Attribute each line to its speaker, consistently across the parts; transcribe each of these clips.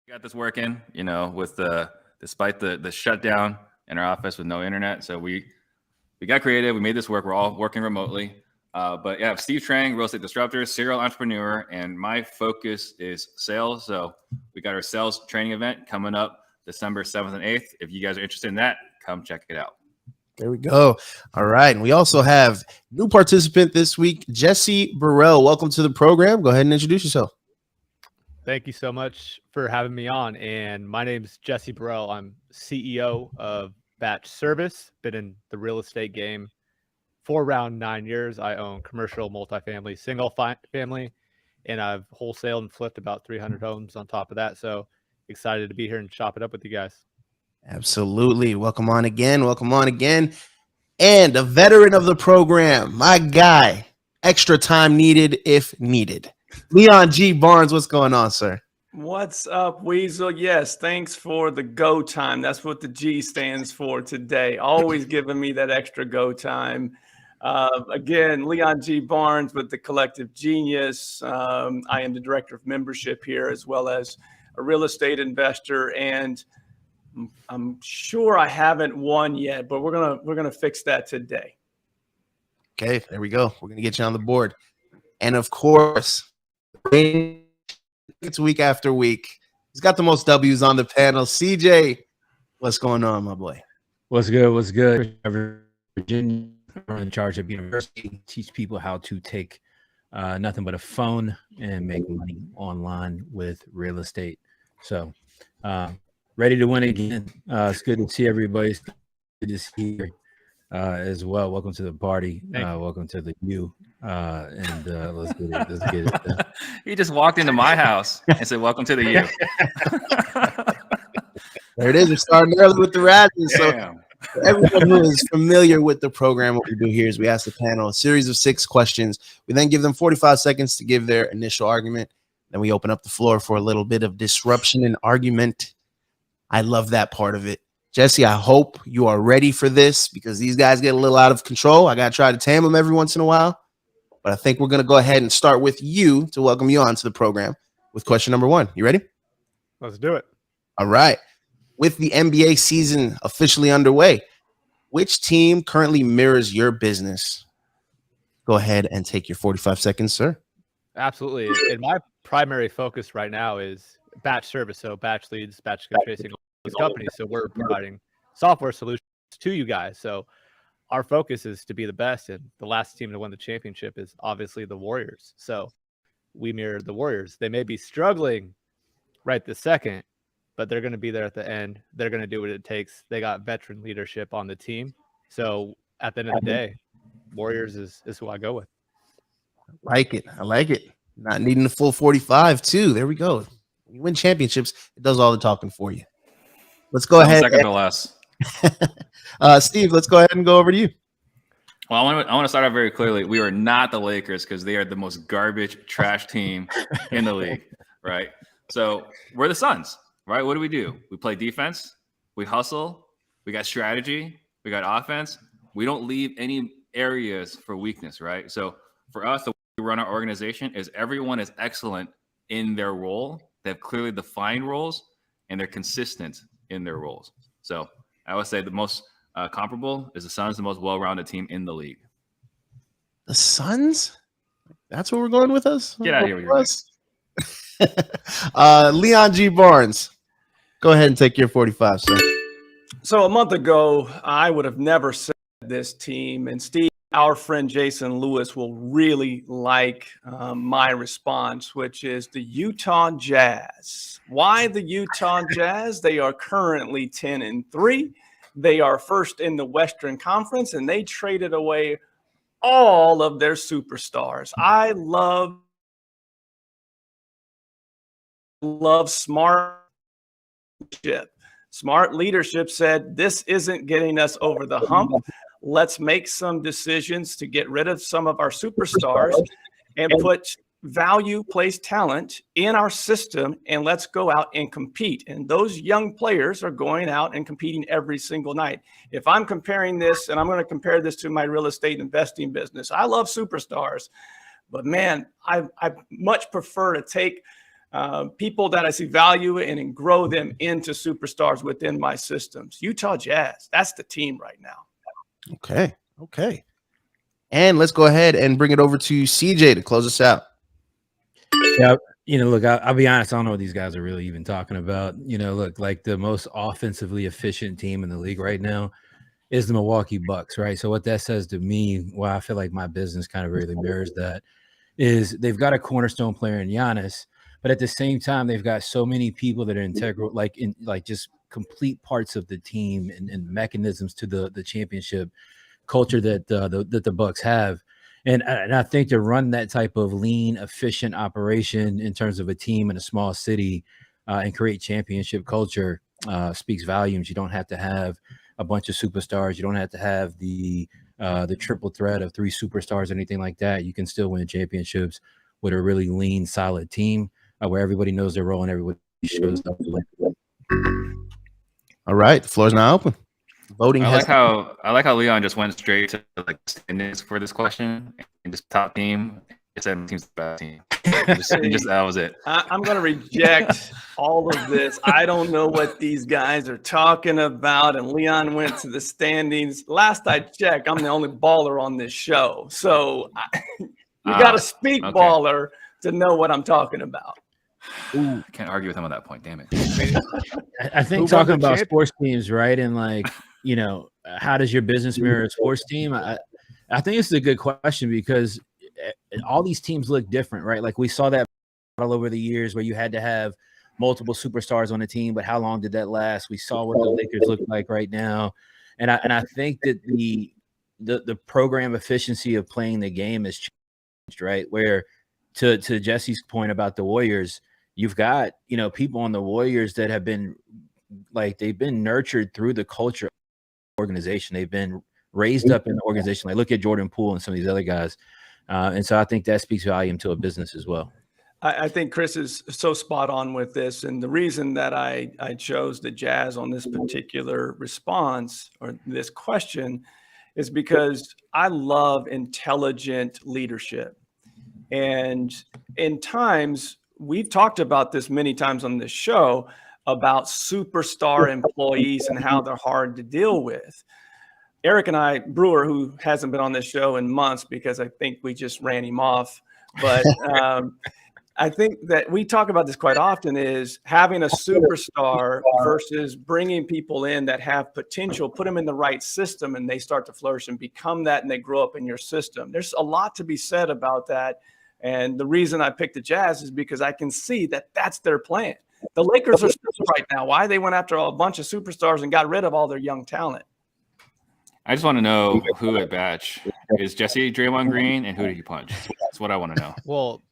Speaker 1: got this working, with despite the shutdown in our office with no internet. So we got creative. We made this work. We're all working remotely. But yeah, Steve Trang, real estate disruptor, serial entrepreneur, and my focus is sales. So we got our sales training event coming up December 7th and 8th. If you guys are interested in that, come check it out.
Speaker 2: There we go. All right. And we also have new participant this week, Jesse Burrell. Welcome to the program. Go ahead and introduce yourself.
Speaker 3: Thank you so much for having me on. And my name is Jesse Burrell. I'm CEO of Batch Service. Been in the real estate game for around 9 years. I own commercial, multifamily, single family, and I've wholesaled and flipped about 300 homes on top of that. So excited to be here and chop it up with you guys.
Speaker 2: Absolutely. Welcome on again. Welcome on again. And a veteran of the program, my guy, extra time needed if needed. Leon G Barnes, what's going on, sir?
Speaker 4: What's up, Weasel? Yes, thanks for the go time. That's what the G stands for today. Always giving me that extra go time. Again, Leon G Barnes with the Collective Genius. I am the director of membership here, as well as a real estate investor, and I'm sure I haven't won yet, but we're gonna fix that today.
Speaker 2: Okay, there we go. We're gonna get you on the board, and of course, it's week after week. He's got the most W's on the panel. CJ, what's going on, my boy?
Speaker 5: What's good? What's good? Virginia, I'm in charge of university. Teach people how to take nothing but a phone and make money online with real estate. So. Ready to win again. It's good to see everybody. It's good to see you as well. Welcome to the party. Welcome to the U. And let's get it. Let's get it.
Speaker 1: He just walked into my house and said, "Welcome to the U."
Speaker 2: There it is. We're starting early with the Razzies. So everyone who is familiar with the program, what we do here is we ask the panel a series of 6 questions. We then give them 45 seconds to give their initial argument. Then we open up the floor for a little bit of disruption and argument. I love that part of it. Jesse, I hope you are ready for this because these guys get a little out of control. I got to try to tame them every once in a while. But I think we're going to go ahead and start with you to welcome you on to the program with question number 1. You ready?
Speaker 3: Let's do it.
Speaker 2: All right. With the NBA season officially underway, which team currently mirrors your business? Go ahead and take your 45 seconds, sir.
Speaker 3: Absolutely. And my primary focus right now is batch service. So batch leads, batch tracing these companies. So we're providing software solutions to you guys. So our focus is to be the best. And the last team to win the championship is obviously the Warriors. So we mirror the Warriors. They may be struggling right this second, but they're going to be there at the end. They're going to do what it takes. They got veteran leadership on the team. So at the end of the day, Warriors is who I go with.
Speaker 2: I like it. Not needing the full 45 too. There we go. You win championships, it does all the talking for you. Let's go ahead.
Speaker 1: Second to last.
Speaker 2: Steve, let's go ahead and go over to you.
Speaker 1: Well, I want to start out very clearly. We are not the Lakers because they are the most garbage, trash team in the league, right? So we're the Suns, right? What do? We play defense. We hustle. We got strategy. We got offense. We don't leave any areas for weakness, right? So for us, the way we run our organization is everyone is excellent in their role. They have clearly defined roles, and they're consistent in their roles. So I would say the most comparable is the Suns, the most well-rounded team in the league.
Speaker 2: The Suns? That's where we're going with us?
Speaker 1: Get out of here with your mix.
Speaker 2: Leon G. Barnes, go ahead and take your 45, sir.
Speaker 4: So a month ago, I would have never said this team, and Steve, our friend Jason Lewis, will really like my response, which is the Utah Jazz. Why the Utah Jazz? They are currently 10-3. They are first in the Western Conference, and they traded away all of their superstars. I love smart leadership. Smart leadership said, this isn't getting us over the hump. Let's make some decisions to get rid of some of our superstars and put value, place talent in our system, and let's go out and compete. And those young players are going out and competing every single night. If I'm comparing this, and I'm going to compare this to my real estate investing business, I love superstars, but man, I much prefer to take people that I see value in and grow them into superstars within my systems. Utah Jazz, that's the team right now.
Speaker 2: Okay. And let's go ahead and bring it over to CJ to close us out.
Speaker 5: Yeah, look, I'll be honest. I don't know what these guys are really even talking about. Look, like the most offensively efficient team in the league right now is the Milwaukee Bucks, right? So what that says to me, well, I feel like my business kind of really mirrors that, is they've got a cornerstone player in Giannis, but at the same time, they've got so many people that are integral, like just complete parts of the team and mechanisms to the championship culture that the Bucks have. And I think to run that type of lean, efficient operation in terms of a team in a small city and create championship culture speaks volumes. You don't have to have a bunch of superstars. You don't have to have the triple threat of 3 superstars or anything like that. You can still win championships with a really lean, solid team where everybody knows their role and everybody shows up.
Speaker 2: All right, the floor is now open. Voting.
Speaker 1: I like how Leon just went straight to like standings for this question and just top team. It said team's the best team. Just that was it.
Speaker 4: I'm going to reject all of this. I don't know what these guys are talking about. And Leon went to the standings. Last I checked, I'm the only baller on this show. So you got to speak baller to know what I'm talking about.
Speaker 1: Ooh, I can't argue with him on that point. Damn it.
Speaker 5: I think talking about sports teams, right? And like, how does your business mirror a sports team? I think this is a good question because all these teams look different, right? Like we saw that all over the years where you had to have multiple superstars on a team, but how long did that last? We saw what the Lakers look like right now. And I think that the program efficiency of playing the game has changed, right? Where to Jesse's point about the Warriors, you've got, people on the Warriors that have been like, they've been nurtured through the culture organization. They've been raised up in the organization. Like look at Jordan Poole and some of these other guys. And so I think that speaks volume to a business as well.
Speaker 4: I think Chris is so spot on with this. And the reason that I chose the Jazz on this particular response or this question is because I love intelligent leadership. And in times, we've talked about this many times on this show about superstar employees and how they're hard to deal with. Eric and I, Brewer, who hasn't been on this show in months because I think we just ran him off, but I think that we talk about this quite often is having a superstar versus bringing people in that have potential, put them in the right system and they start to flourish and become that and they grow up in your system. There's a lot to be said about that. And the reason I picked the Jazz is because I can see that that's their plan. The Lakers are right now. Why they went after a bunch of superstars and got rid of all their young talent.
Speaker 1: I just want to know who at Batch is Jesse Draymond Green and who did you punch? That's what I want to know.
Speaker 3: Well,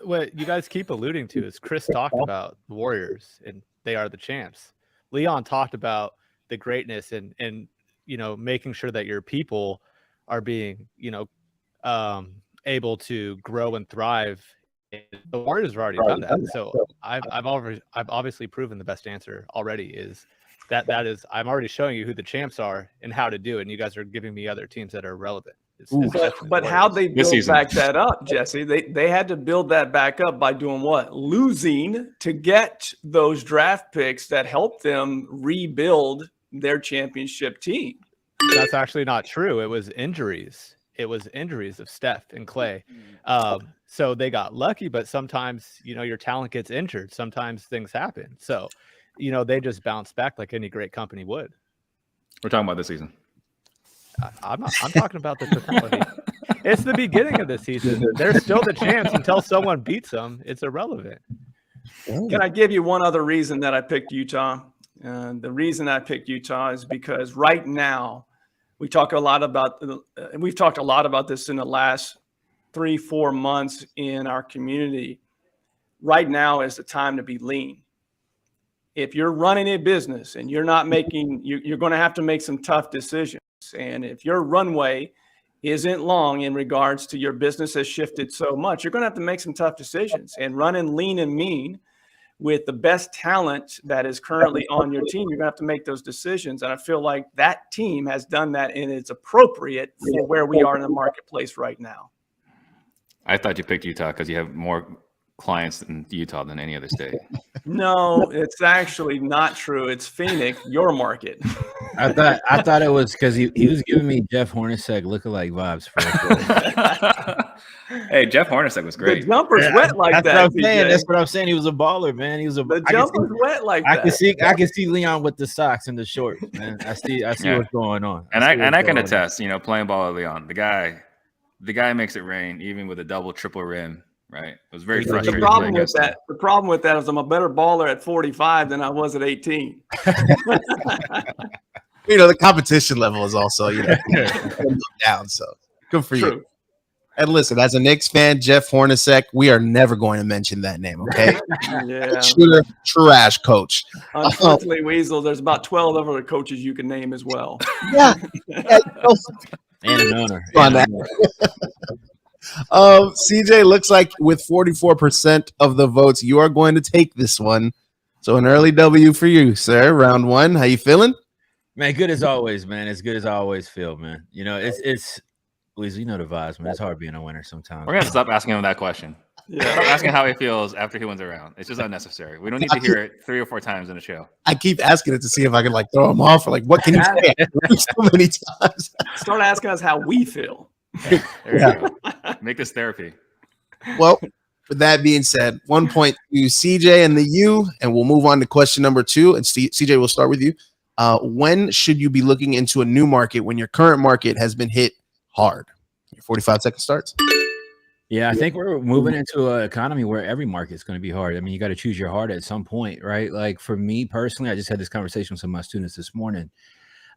Speaker 3: what you guys keep alluding to is Chris talked about the Warriors and they are the champs. Leon talked about the greatness and making sure that your people are being able to grow and thrive. The Warriors have already done that. So I've obviously proven the best answer already is that is I'm already showing you who the champs are and how to do it. And you guys are giving me other teams that are relevant.
Speaker 4: But how they build back that up, Jesse? They had to build that back up by doing what? Losing to get those draft picks that helped them rebuild their championship team.
Speaker 3: That's actually not true. It was injuries. It was injuries of Steph and Clay. So they got lucky, but sometimes, your talent gets injured. Sometimes things happen. So, they just bounce back like any great company would.
Speaker 1: We're talking about this season.
Speaker 3: I'm talking about the totality. It's the beginning of the season. They're still the champs until someone beats them. It's irrelevant.
Speaker 4: Can I give you one other reason that I picked Utah? The reason I picked Utah is because right now we've talked a lot about this in the last 3-4 months in our community. Right now is the time to be lean. If you're running a business and you're not making, you're going to have to make some tough decisions. And if your runway isn't long in regards to your business has shifted so much, you're going to have to make some tough decisions. And running lean and mean with the best talent that is currently on your team, you're going to have to make those decisions. And I feel like that team has done that, and it's appropriate for where we are in the marketplace right now.
Speaker 1: I thought you picked Utah because you have more clients in Utah than any other state.
Speaker 4: No, it's actually not true. It's Phoenix, your market.
Speaker 5: I thought it was because he was giving me Jeff Hornacek lookalike vibes for
Speaker 1: Hey, Jeff Hornacek was great.
Speaker 4: The jumper's wet like
Speaker 5: That's
Speaker 4: that.
Speaker 5: what I'm saying.
Speaker 4: PJ.
Speaker 5: That's what I'm saying. He was a baller, man. He was a.
Speaker 4: The jumper's wet like
Speaker 5: I
Speaker 4: that.
Speaker 5: can see Leon with the socks and the shorts, man. I see
Speaker 1: Yeah.
Speaker 5: what's going on.
Speaker 1: And I can attest, you know, playing ball with Leon, the guy makes it rain even with a double, triple rim. Right. It was very frustrating.
Speaker 4: The problem with that is I'm a better baller at 45 than I was at 18.
Speaker 2: You know, the competition level is also, you know, down. So good for you. And listen, as a Knicks fan, Jeff Hornacek, we are never going to mention that name, okay?
Speaker 4: Yeah.
Speaker 2: Trash coach.
Speaker 4: Unfortunately, Weasel, there's about 12 other coaches you can name as well.
Speaker 2: Yeah.
Speaker 5: And an owner.
Speaker 2: CJ, looks like with 44% of the votes, you are going to take this one. So an early W for you, sir. Round one. How you feeling?
Speaker 5: Man, good as always, man. As good as I always feel, man. You know, it's Weasel, you know the vibes, man. It's hard being a winner sometimes.
Speaker 1: We're gonna stop asking him that question.
Speaker 4: Yeah.
Speaker 1: Stop asking how he feels after he wins a round. It's just unnecessary. We don't need to hear it 3 or 4 times in a show.
Speaker 2: I keep asking it to see if I can like throw him off or like what can you say so many times.
Speaker 4: Start asking us how we feel.
Speaker 1: There you go. Make this therapy.
Speaker 2: Well, with that being said, 1 point to CJ and the U, and we'll move on to question number 2. And CJ, we'll start with you. When should you be looking into a new market when your current market has been hit hard? Your 45-second starts.
Speaker 5: Yeah, I think we're moving into an economy where every market is going to be hard. I mean, you got to choose your heart at some point, right? Like for me personally, I just had this conversation with some of my students this morning.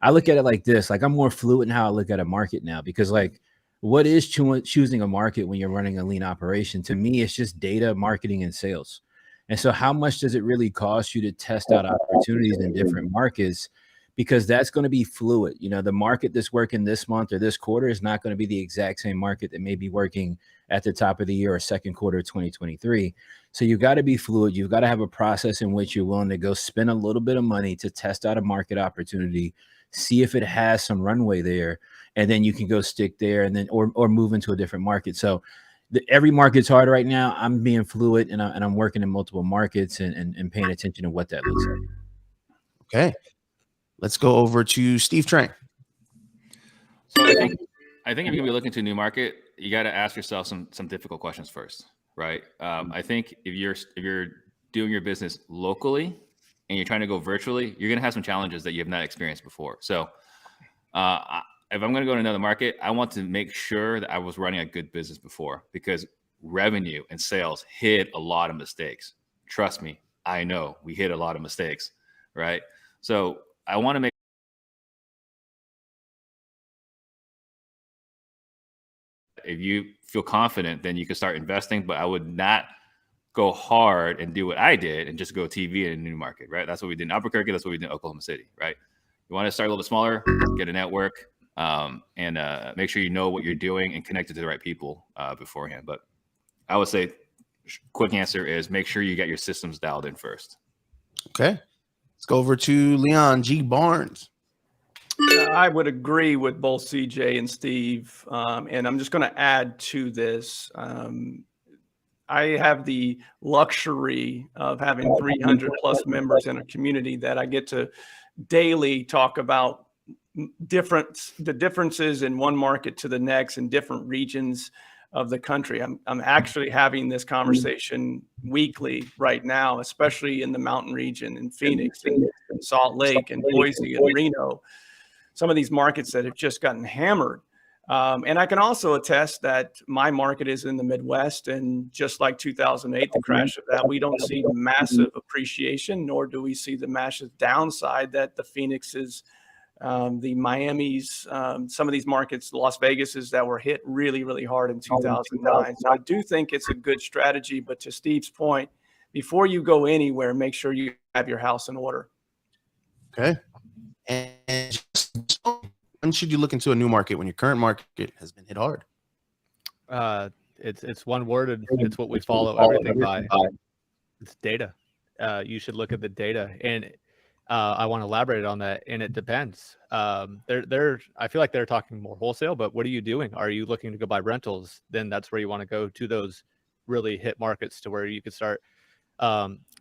Speaker 5: I look at it like this, like I'm more fluid in how I look at a market now, because like what is choosing a market when you're running a lean operation? To me, it's just data, marketing, and sales. And so how much does it really cost you to test out opportunities in different markets? Because that's going to be fluid. You know, the market that's working this month or this quarter is not going to be the exact same market that may be working at the top of the year or second quarter of 2023. So you've got to be fluid. You've got to have a process in which you're willing to go spend a little bit of money to test out a market opportunity, see if it has some runway there, and then you can go stick there and then or move into a different market. So every market's hard right now. I'm being fluid and I'm working in multiple markets and paying attention to what that looks like.
Speaker 2: Okay. Let's go over to Steve Trang.
Speaker 1: So I think if you're gonna be looking to a new market, you got to ask yourself some difficult questions first, right? I think if you're doing your business locally and you're trying to go virtually, you're gonna have some challenges that you have not experienced before. So if I'm gonna go to another market, I want to make sure that I was running a good business before, because revenue and sales hit a lot of mistakes. Trust me, I know we hit a lot of mistakes, right? So I want to make if you feel confident, then you can start investing, but I would not go hard and do what I did and just go TV in a new market, right? That's what we did in Albuquerque. That's what we did in Oklahoma City, right? You want to start a little bit smaller, get a network, and make sure you know what you're doing and connect it to the right people beforehand. But I would say quick answer is make sure you get your systems dialed in first.
Speaker 2: Okay. Let's go over to Leon G. Barnes.
Speaker 4: I would agree with both CJ and Steve. And I'm just going to add to this. I have the luxury of having 300 plus members in a community that I get to daily talk about the differences in one market to the next in different regions of the country. I'm actually having this conversation weekly right now, especially in the mountain region in Phoenix and Salt Lake and Boise and Reno, some of these markets that have just gotten hammered. And I can also attest that my market is in the Midwest, and just like 2008, the crash of that, we don't see massive appreciation, nor do we see the massive downside that the Phoenixes, the Miamis, some of these markets, Las Vegases that were hit really, really hard in 2009. So I do think it's a good strategy. But to Steve's point, before you go anywhere, make sure you have your house in order.
Speaker 2: Okay. And when should you look into a new market when your current market has been hit hard?
Speaker 3: It's one word, and it's what we follow everything by. It's data. You should look at the data, and I want to elaborate on that. And it depends. I feel like they're talking more wholesale, but what are you doing? Are you looking to go buy rentals? Then that's where you want to go to those really hit markets to where you could start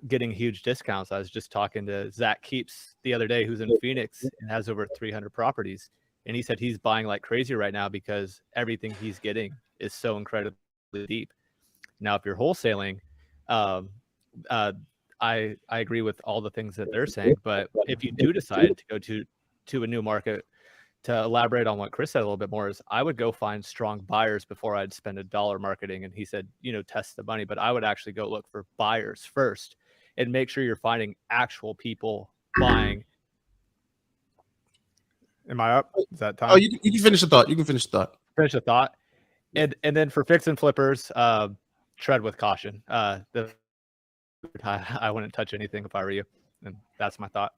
Speaker 3: getting huge discounts. I was just talking to Zach Keeps the other day, who's in Phoenix and has over 300 properties. And he said he's buying like crazy right now because everything he's getting is so incredibly deep. Now, if you're wholesaling, I agree with all the things that they're saying. But if you do decide to go to a new market, to elaborate on what Chris said a little bit more, is I would go find strong buyers before I'd spend $1 marketing. And he said, test the money, but I would actually go look for buyers first and make sure you're finding actual people buying. Am I up? Is that time?
Speaker 2: Oh, you can finish the thought. You can finish the thought.
Speaker 3: Finish the thought. And then for fix and flippers, tread with caution. I wouldn't touch anything if I were you. And that's my thought.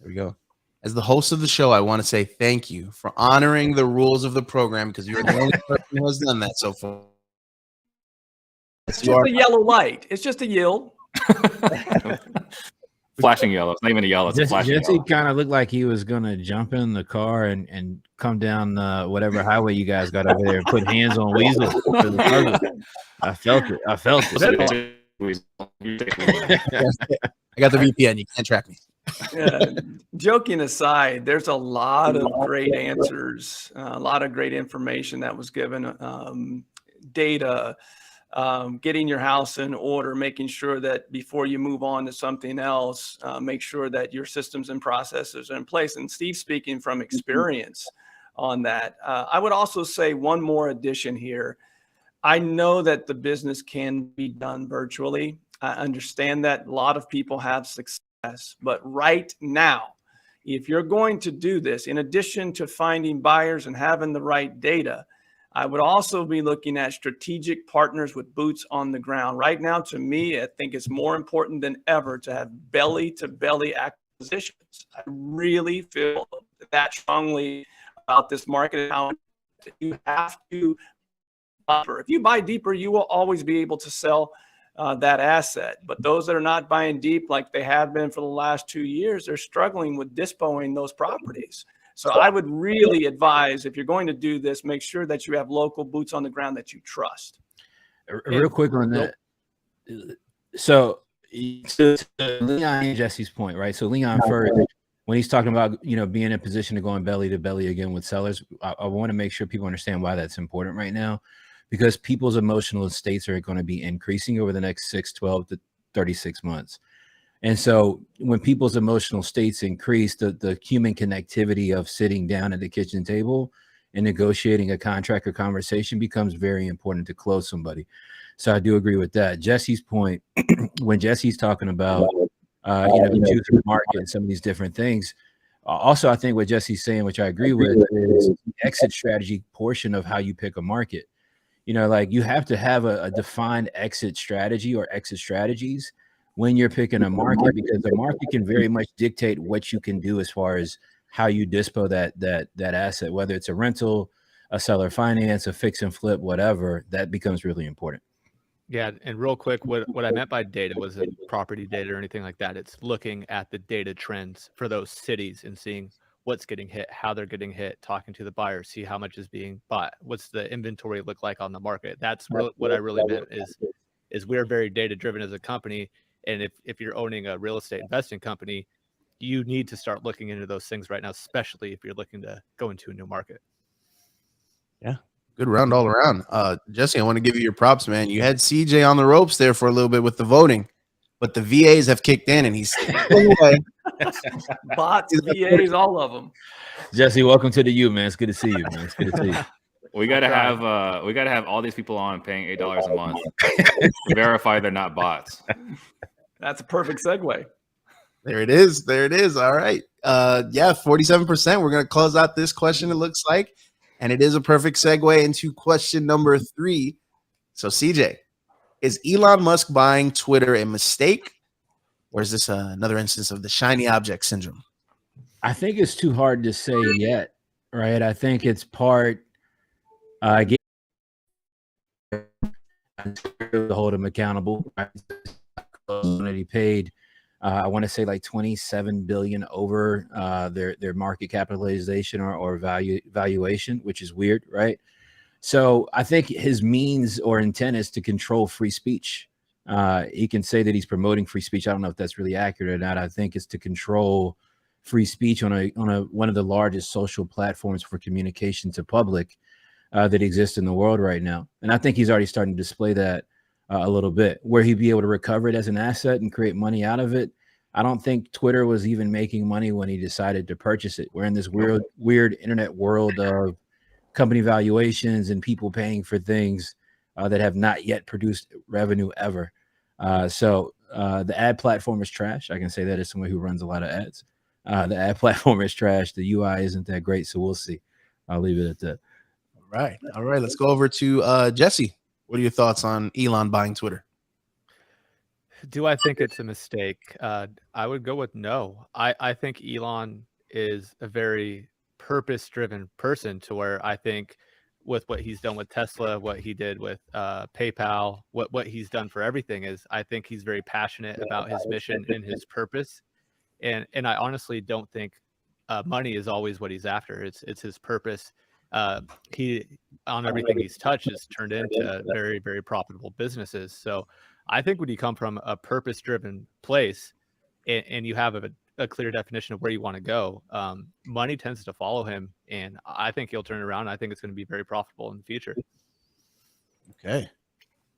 Speaker 2: There we go. As the host of the show, I want to say thank you for honoring the rules of the program, because you're the only person who has done that so far.
Speaker 4: It's just a yellow light. It's just a yield.
Speaker 1: Flashing yellow. It's not even a yellow. It's a flashing
Speaker 5: Jesse
Speaker 1: yellow.
Speaker 5: kind of looked like he was going to jump in the car and come down whatever highway you guys got over there and put hands on Weasel. I felt it. I
Speaker 2: got the VPN. You can't track me.
Speaker 4: Joking aside, there's a lot of great answers, a lot of great information that was given, data, getting your house in order, making sure that before you move on to something else, make sure that your systems and processes are in place. And Steve's speaking from experience on that. I would also say one more addition here. I know that the business can be done virtually. I understand that a lot of people have success, but right now, if you're going to do this, in addition to finding buyers and having the right data, I would also be looking at strategic partners with boots on the ground. Right now, to me, I think it's more important than ever to have belly-to-belly acquisitions. I really feel that strongly about this market. How you have to buy deeper. If you buy deeper, you will always be able to sell that asset. But those that are not buying deep like they have been for the last 2 years, they're struggling with dispoing those properties. So I would really advise, if you're going to do this, make sure that you have local boots on the ground that you trust.
Speaker 5: Real quick on that. So to Leon and Jesse's point, right? So Leon first, when he's talking about, being in a position to going belly to belly again with sellers, I want to make sure people understand why that's important right now, because people's emotional states are going to be increasing over the next 6, 12 to 36 months. And so when people's emotional states increase, the human connectivity of sitting down at the kitchen table and negotiating a contract or conversation becomes very important to close somebody. So I do agree with that. Jesse's point, when Jesse's talking about, choosing the market and some of these different things. Also, I think what Jesse's saying, which I agree with, is the exit strategy portion of how you pick a market. You have to have a defined exit strategy or exit strategies when you're picking a market, because the market can very much dictate what you can do as far as how you dispo that asset, whether it's a rental, a seller finance, a fix and flip, whatever. That becomes really important.
Speaker 3: Yeah, and real quick, what I meant by data wasn't property data or anything like that. It's looking at the data trends for those cities and seeing what's getting hit, how they're getting hit, talking to the buyer, see how much is being bought, what's the inventory look like on the market. That's what I really meant is we're very data driven as a company. And if you're owning a real estate investing company, you need to start looking into those things right now, especially if you're looking to go into a new market.
Speaker 2: Yeah. Good round all around. Jesse, I want to give you your props, man. You had CJ on the ropes there for a little bit with the voting, but the VAs have kicked in and he's away.
Speaker 4: Bots, VAs, all of them.
Speaker 5: Jesse, welcome to the U, man. It's good to see you, man. It's good to see you.
Speaker 1: We gotta have all these people on paying $8 a month to verify they're not bots.
Speaker 4: That's a perfect segue.
Speaker 2: There it is. There it is. All right. 47%. We're gonna close out this question, it looks like. And it is a perfect segue into question number 3. So, CJ, is Elon Musk buying Twitter a mistake, or is this another instance of the shiny object syndrome?
Speaker 5: I think it's too hard to say yet, right? I think it's part to hold him accountable. Right? That he paid, I want to say like 27 billion over their market capitalization or valuation, which is weird, right? So I think his means or intent is to control free speech. He can say that he's promoting free speech. I don't know if that's really accurate or not. I think it's to control free speech on one of the largest social platforms for communication to public that exists in the world right now. And I think he's already starting to display that a little bit. Where he'd be able to recover it as an asset and create money out of it, I don't think Twitter was even making money when he decided to purchase it. We're in this weird internet world of company valuations and people paying for things that have not yet produced revenue ever. So the ad platform is trash. I can say that as someone who runs a lot of ads. The ad platform is trash. The UI isn't that great. So we'll see. I'll leave it at that.
Speaker 2: All right. Let's go over to Jesse. What are your thoughts on Elon buying Twitter?
Speaker 3: Do I think it's a mistake? I would go with no. I think Elon is a very purpose-driven person, to where I think with what he's done with Tesla, what he did with PayPal, what he's done for everything is, I think he's very passionate about his mission and his purpose. And I honestly don't think money is always what he's after. It's his purpose. He, on everything he's touched, has turned into very, very profitable businesses. So I think when you come from a purpose-driven place and you have a clear definition of where you want to go, money tends to follow him, and I think he'll turn around. I think it's going to be very profitable in the future.
Speaker 2: Okay.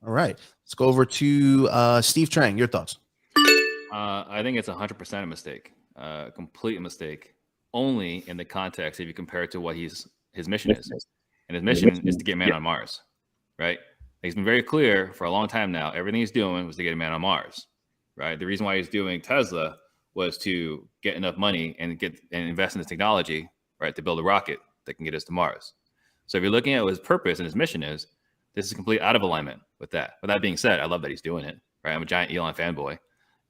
Speaker 2: All right. Let's go over to Steve Trang. Your thoughts?
Speaker 1: I think it's 100% a mistake, complete mistake, only in the context if you compare it to what his mission is. And his mission is to get man on Mars, right? He's been very clear for a long time now. Everything he's doing was to get a man on Mars, right? The reason why he's doing Tesla was to get enough money and invest in this technology, right, to build a rocket that can get us to Mars. So if you're looking at what his purpose and his mission is, this is completely out of alignment with that. With that being said, I love that he's doing it, right? I'm a giant Elon fanboy,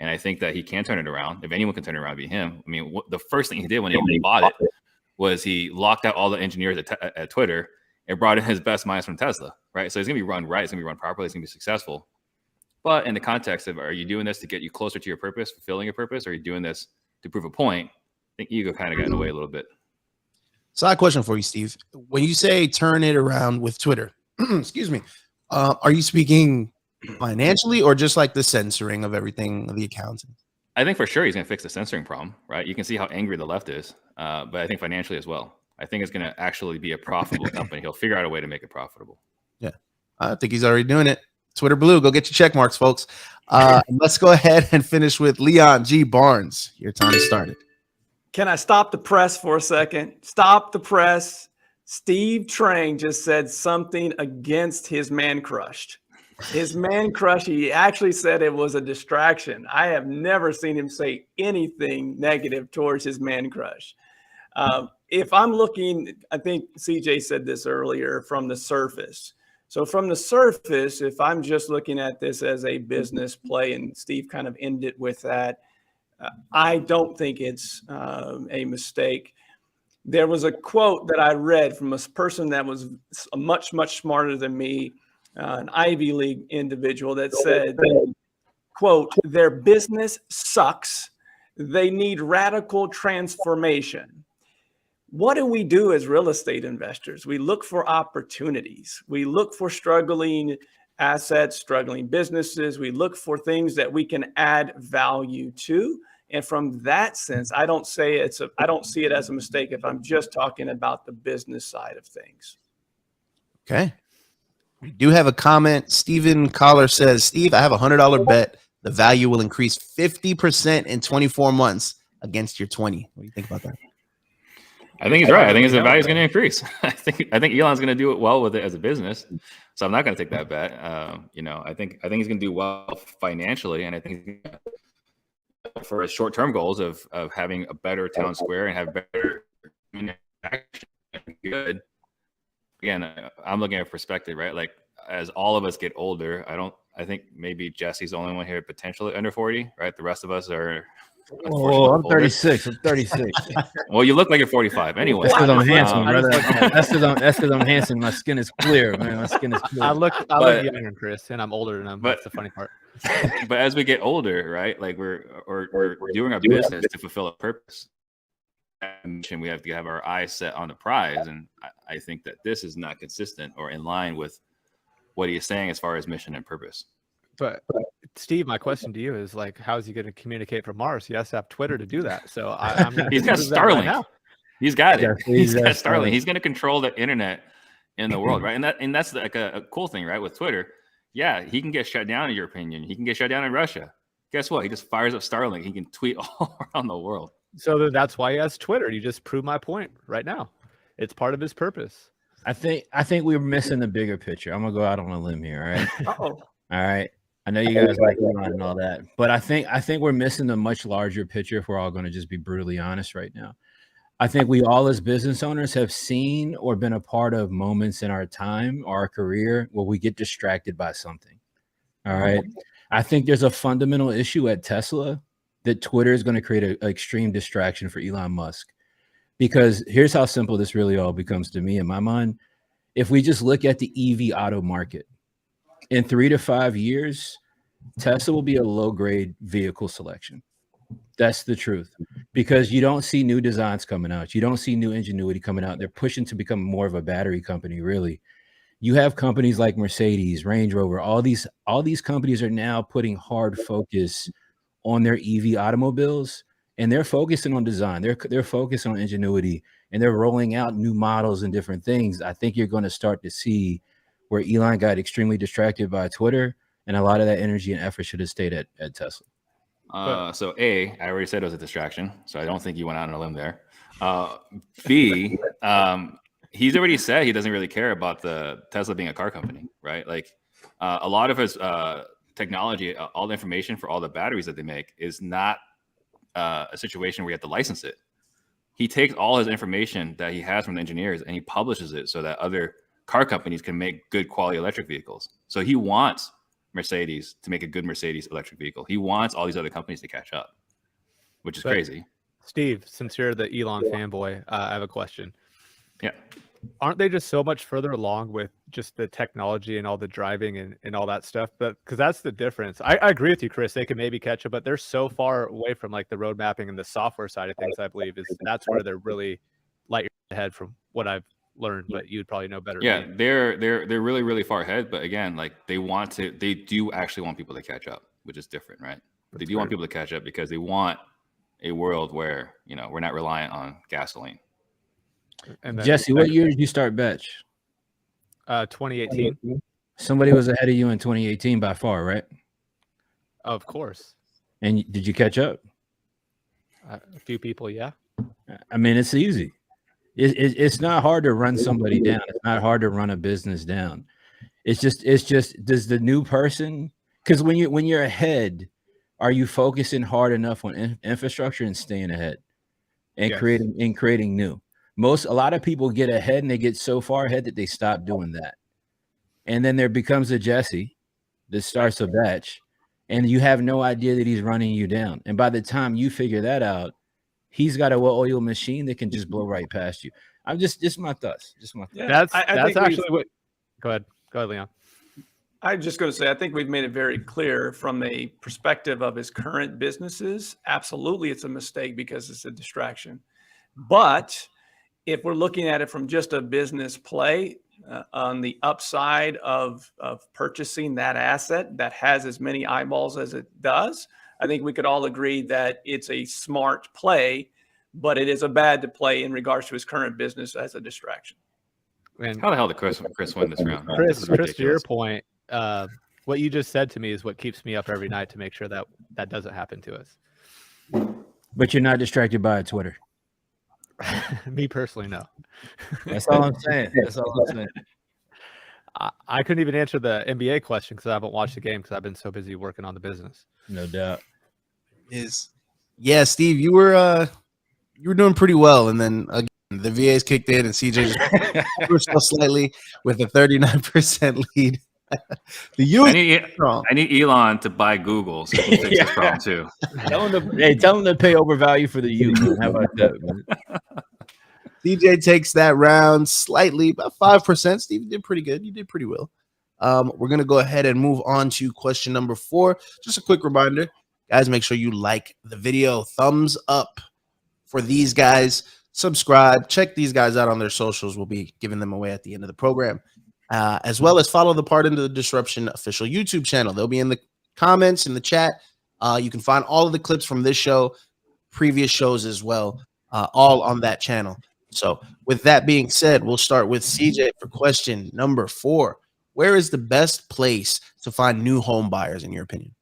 Speaker 1: and I think that he can turn it around. If anyone can turn it around, it'd be him. I mean, the first thing he did when he bought it was he locked out all the engineers at Twitter and brought in his best minds from Tesla, right? So it's going to be run right. It's going to be run properly. It's going to be successful. But in the context of, are you doing this to get you closer to your purpose, fulfilling your purpose? Or are you doing this to prove a point? I think ego kind of got in the way a little bit.
Speaker 2: So I have a question for you, Steve. When you say turn it around with Twitter, excuse me, are you speaking financially or just like the censoring of everything, of the accounts?
Speaker 1: I think for sure he's going to fix the censoring problem, right? You can see how angry the left is, but I think financially as well. I think it's going to actually be a profitable company. He'll figure out a way to make it profitable.
Speaker 2: Yeah, I think he's already doing it. Twitter Blue, go get your check marks, folks. Let's go ahead and finish with Leon G. Barnes. Your time has started.
Speaker 4: Can I stop the press for a second? Stop the press. Steve Trang just said something against his man crush. His man crush, he actually said it was a distraction. I have never seen him say anything negative towards his man crush. If I'm looking, I think CJ said this earlier, from the surface. So from the surface, if I'm just looking at this as a business play, and Steve kind of ended with that, I don't think it's a mistake. There was a quote that I read from a person that was much, much smarter than me, an Ivy League individual, that said, quote, "Their business sucks. They need radical transformation." What do we do as real estate investors? We look for opportunities. We look for struggling assets, struggling businesses. We look for things that we can add value to. And from that sense, I don't see it as a mistake if I'm just talking about the business side of things.
Speaker 2: Okay. We do have a comment. Stephen Collar says, Steve, I have a $100 bet. The value will increase 50% in 24 months against your 20. What do you think about that?
Speaker 1: I think he's right. I think his value is going to increase. I think Elon's going to do it well with it as a business. So I'm not going to take that bet. I think he's going to do well financially, and I think for his short-term goals of having a better town square and have better action, good. Again, I'm looking at perspective, right? Like, as all of us get older, I think maybe Jesse's the only one here potentially under 40, right? The rest of us are.
Speaker 5: Oh, I'm 36. I'm 36.
Speaker 1: Well, you look like you're 45 anyway.
Speaker 5: That's because I'm handsome, brother. That's because I'm handsome. My skin is clear, man. My skin is clear.
Speaker 3: I look younger than Chris, and I'm older than him. That's the funny part.
Speaker 1: But as we get older, right? Like we're doing our business to fulfill a purpose. mission, we have to have our eyes set on the prize. And I think that this is not consistent or in line with what he is saying as far as mission and purpose.
Speaker 3: But Steve, my question to you is like, how is he going to communicate from Mars? He has to have Twitter to do that. So I'm going to
Speaker 1: he's got Starlink. Right, he's got it. He's got Starlink. He's going to control the internet in the world, right? And that's like a cool thing, right? With Twitter, yeah, he can get shut down in your opinion. He can get shut down in Russia. Guess what? He just fires up Starlink. He can tweet all around the world.
Speaker 3: So that's why he has Twitter. You just proved my point right now. It's part of his purpose.
Speaker 5: I think we're missing the bigger picture. I'm gonna go out on a limb here. All right.
Speaker 4: Uh-oh.
Speaker 5: All right. I know you guys like Elon and all that, but I think we're missing the much larger picture. If we're all going to just be brutally honest right now, I think we all as business owners have seen or been a part of moments in our time or our career where we get distracted by something. All right. I think there's a fundamental issue at Tesla that Twitter is going to create an extreme distraction for Elon Musk. Because here's how simple this really all becomes to me in my mind. If we just look at the EV auto market, in 3 to 5 years, Tesla will be a low-grade vehicle selection. That's the truth. Because you don't see new designs coming out. You don't see new ingenuity coming out. They're pushing to become more of a battery company, really. You have companies like Mercedes, Range Rover, all these companies are now putting hard focus on their EV automobiles, and they're focusing on design. They're focused on ingenuity, and they're rolling out new models and different things. I think you're going to start to see where Elon got extremely distracted by Twitter, and a lot of that energy and effort should have stayed at Tesla.
Speaker 1: So I already said it was a distraction, so I don't think you went out on a limb there. B, he's already said he doesn't really care about the Tesla being a car company, right? Like a lot of his technology, all the information for all the batteries that they make is not a situation where you have to license it. He takes all his information that he has from the engineers and he publishes it so that other car companies can make good quality electric vehicles. So he wants Mercedes to make a good Mercedes electric vehicle. He wants all these other companies to catch up, which is crazy.
Speaker 3: Steve, since you're the Elon fanboy, I have a question.
Speaker 1: Yeah.
Speaker 3: Aren't they just so much further along with just the technology and all the driving and all that stuff? But because that's the difference. I agree with you, Chris. They can maybe catch up, but they're so far away from like the road mapping and the software side of things. I believe that's where they're really light ahead from what I've learned. But you'd probably know better.
Speaker 1: Yeah, they're really, really far ahead. But again, like they do actually want people to catch up, which is different, right? They do want people to catch up because they want a world where we're not reliant on gasoline.
Speaker 5: And then, Jesse, what year did you start Batch?
Speaker 3: 2018.
Speaker 5: Somebody was ahead of you in 2018 by far, right?
Speaker 3: Of course.
Speaker 5: And did you catch up?
Speaker 3: A few people, yeah.
Speaker 5: I mean, it's easy. It's not hard to run somebody down. It's not hard to run a business down. It's just does the new person, because when you're ahead, are you focusing hard enough on infrastructure and staying ahead and creating new? A lot of people get ahead and they get so far ahead that they stop doing that. And then there becomes a Jesse that starts a Batch and you have no idea that he's running you down. And by the time you figure that out, he's got a well-oiled machine that can just blow right past you. I'm just my thoughts. Just my thoughts.
Speaker 3: Yeah, that's actually what. Go ahead, Leon.
Speaker 4: I'm just going to say, I think we've made it very clear from a perspective of his current businesses. Absolutely, it's a mistake because it's a distraction. But if we're looking at it from just a business play on the upside of purchasing that asset that has as many eyeballs as it does, I think we could all agree that it's a smart play, but it is a bad play in regards to his current business as a distraction.
Speaker 3: And
Speaker 1: how the hell did Chris win this round?
Speaker 3: Chris, to your point, what you just said to me is what keeps me up every night to make sure that doesn't happen to us.
Speaker 5: But you're not distracted by Twitter.
Speaker 3: Me personally, no.
Speaker 5: That's all I'm saying.
Speaker 3: I couldn't even answer the NBA question because I haven't watched the game because I've been so busy working on the business.
Speaker 5: No doubt.
Speaker 2: Yeah, Steve, you were doing pretty well, and then again, the VAs kicked in, and CJ just pushed up slightly with a 39% lead. The U.
Speaker 1: I need Elon to buy Google so he can fix this problem too.
Speaker 5: Tell him to pay overvalue for the U. How about that, man?
Speaker 2: DJ takes that round slightly, about 5%. Steve, you did pretty good. You did pretty well. We're going to go ahead and move on to question number 4. Just a quick reminder, guys, make sure you like the video. Thumbs up for these guys. Subscribe, check these guys out on their socials. We'll be giving them away at the end of the program, as well as follow the Part Into the Disruption official YouTube channel. They'll be in the comments in the chat. You can find all of the clips from this show, previous shows as well, all on that channel. So with that being said, we'll start with CJ for question number 4. Where is the best place to find new home buyers, in your opinion?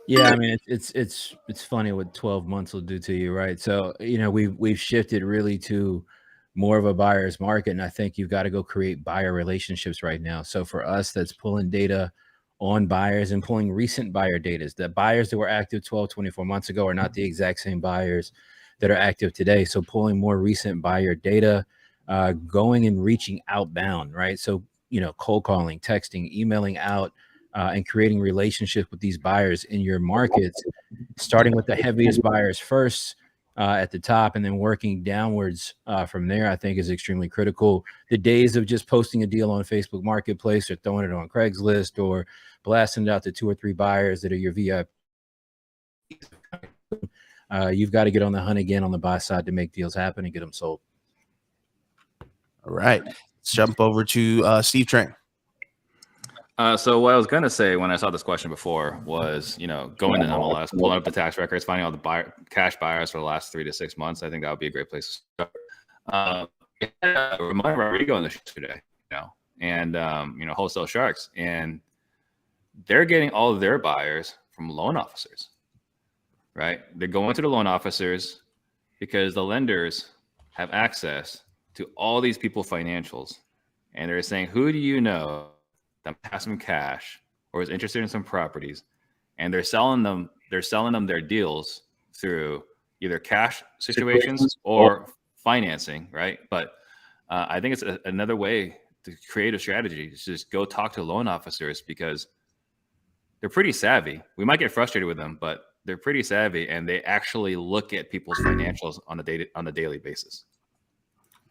Speaker 5: Yeah, I mean, it's funny what 12 months will do to you, right? So, you know, we've shifted really to more of a buyer's market, and I think you've got to go create buyer relationships right now. So for us, that's pulling data on buyers and pulling recent buyer data. The buyers that were active 12, 24 months ago are not the exact same buyers that are active today. So pulling more recent buyer data, going and reaching outbound, right? So, you know, cold calling, texting, emailing out, and creating relationships with these buyers in your markets, starting with the heaviest buyers first at the top and then working downwards from there, I think is extremely critical. The days of just posting a deal on Facebook Marketplace or throwing it on Craigslist or blasting it out to 2 or 3 buyers that are your VIP. You've got to get on the hunt again on the buy side to make deals happen and get them sold.
Speaker 2: All right. Let's jump over to Steve Trang.
Speaker 1: So what I was going to say when I saw this question before was, you know, going to MLS, pulling up the tax records, finding all the cash buyers for the last 3 to 6 months. I think that would be a great place to start. Remind Rodrigo on the show today, you know, and, you know, Wholesale Sharks, and they're getting all of their buyers from loan officers, right? They're going to the loan officers because the lenders have access to all these people's financials. And they're saying, who do you know that has some cash or is interested in some properties? And they're selling them their deals through either cash situations or financing, right? But I think it's another way to create a strategy is just go talk to loan officers because they're pretty savvy. We might get frustrated with them, but they're pretty savvy and they actually look at people's financials on a daily basis.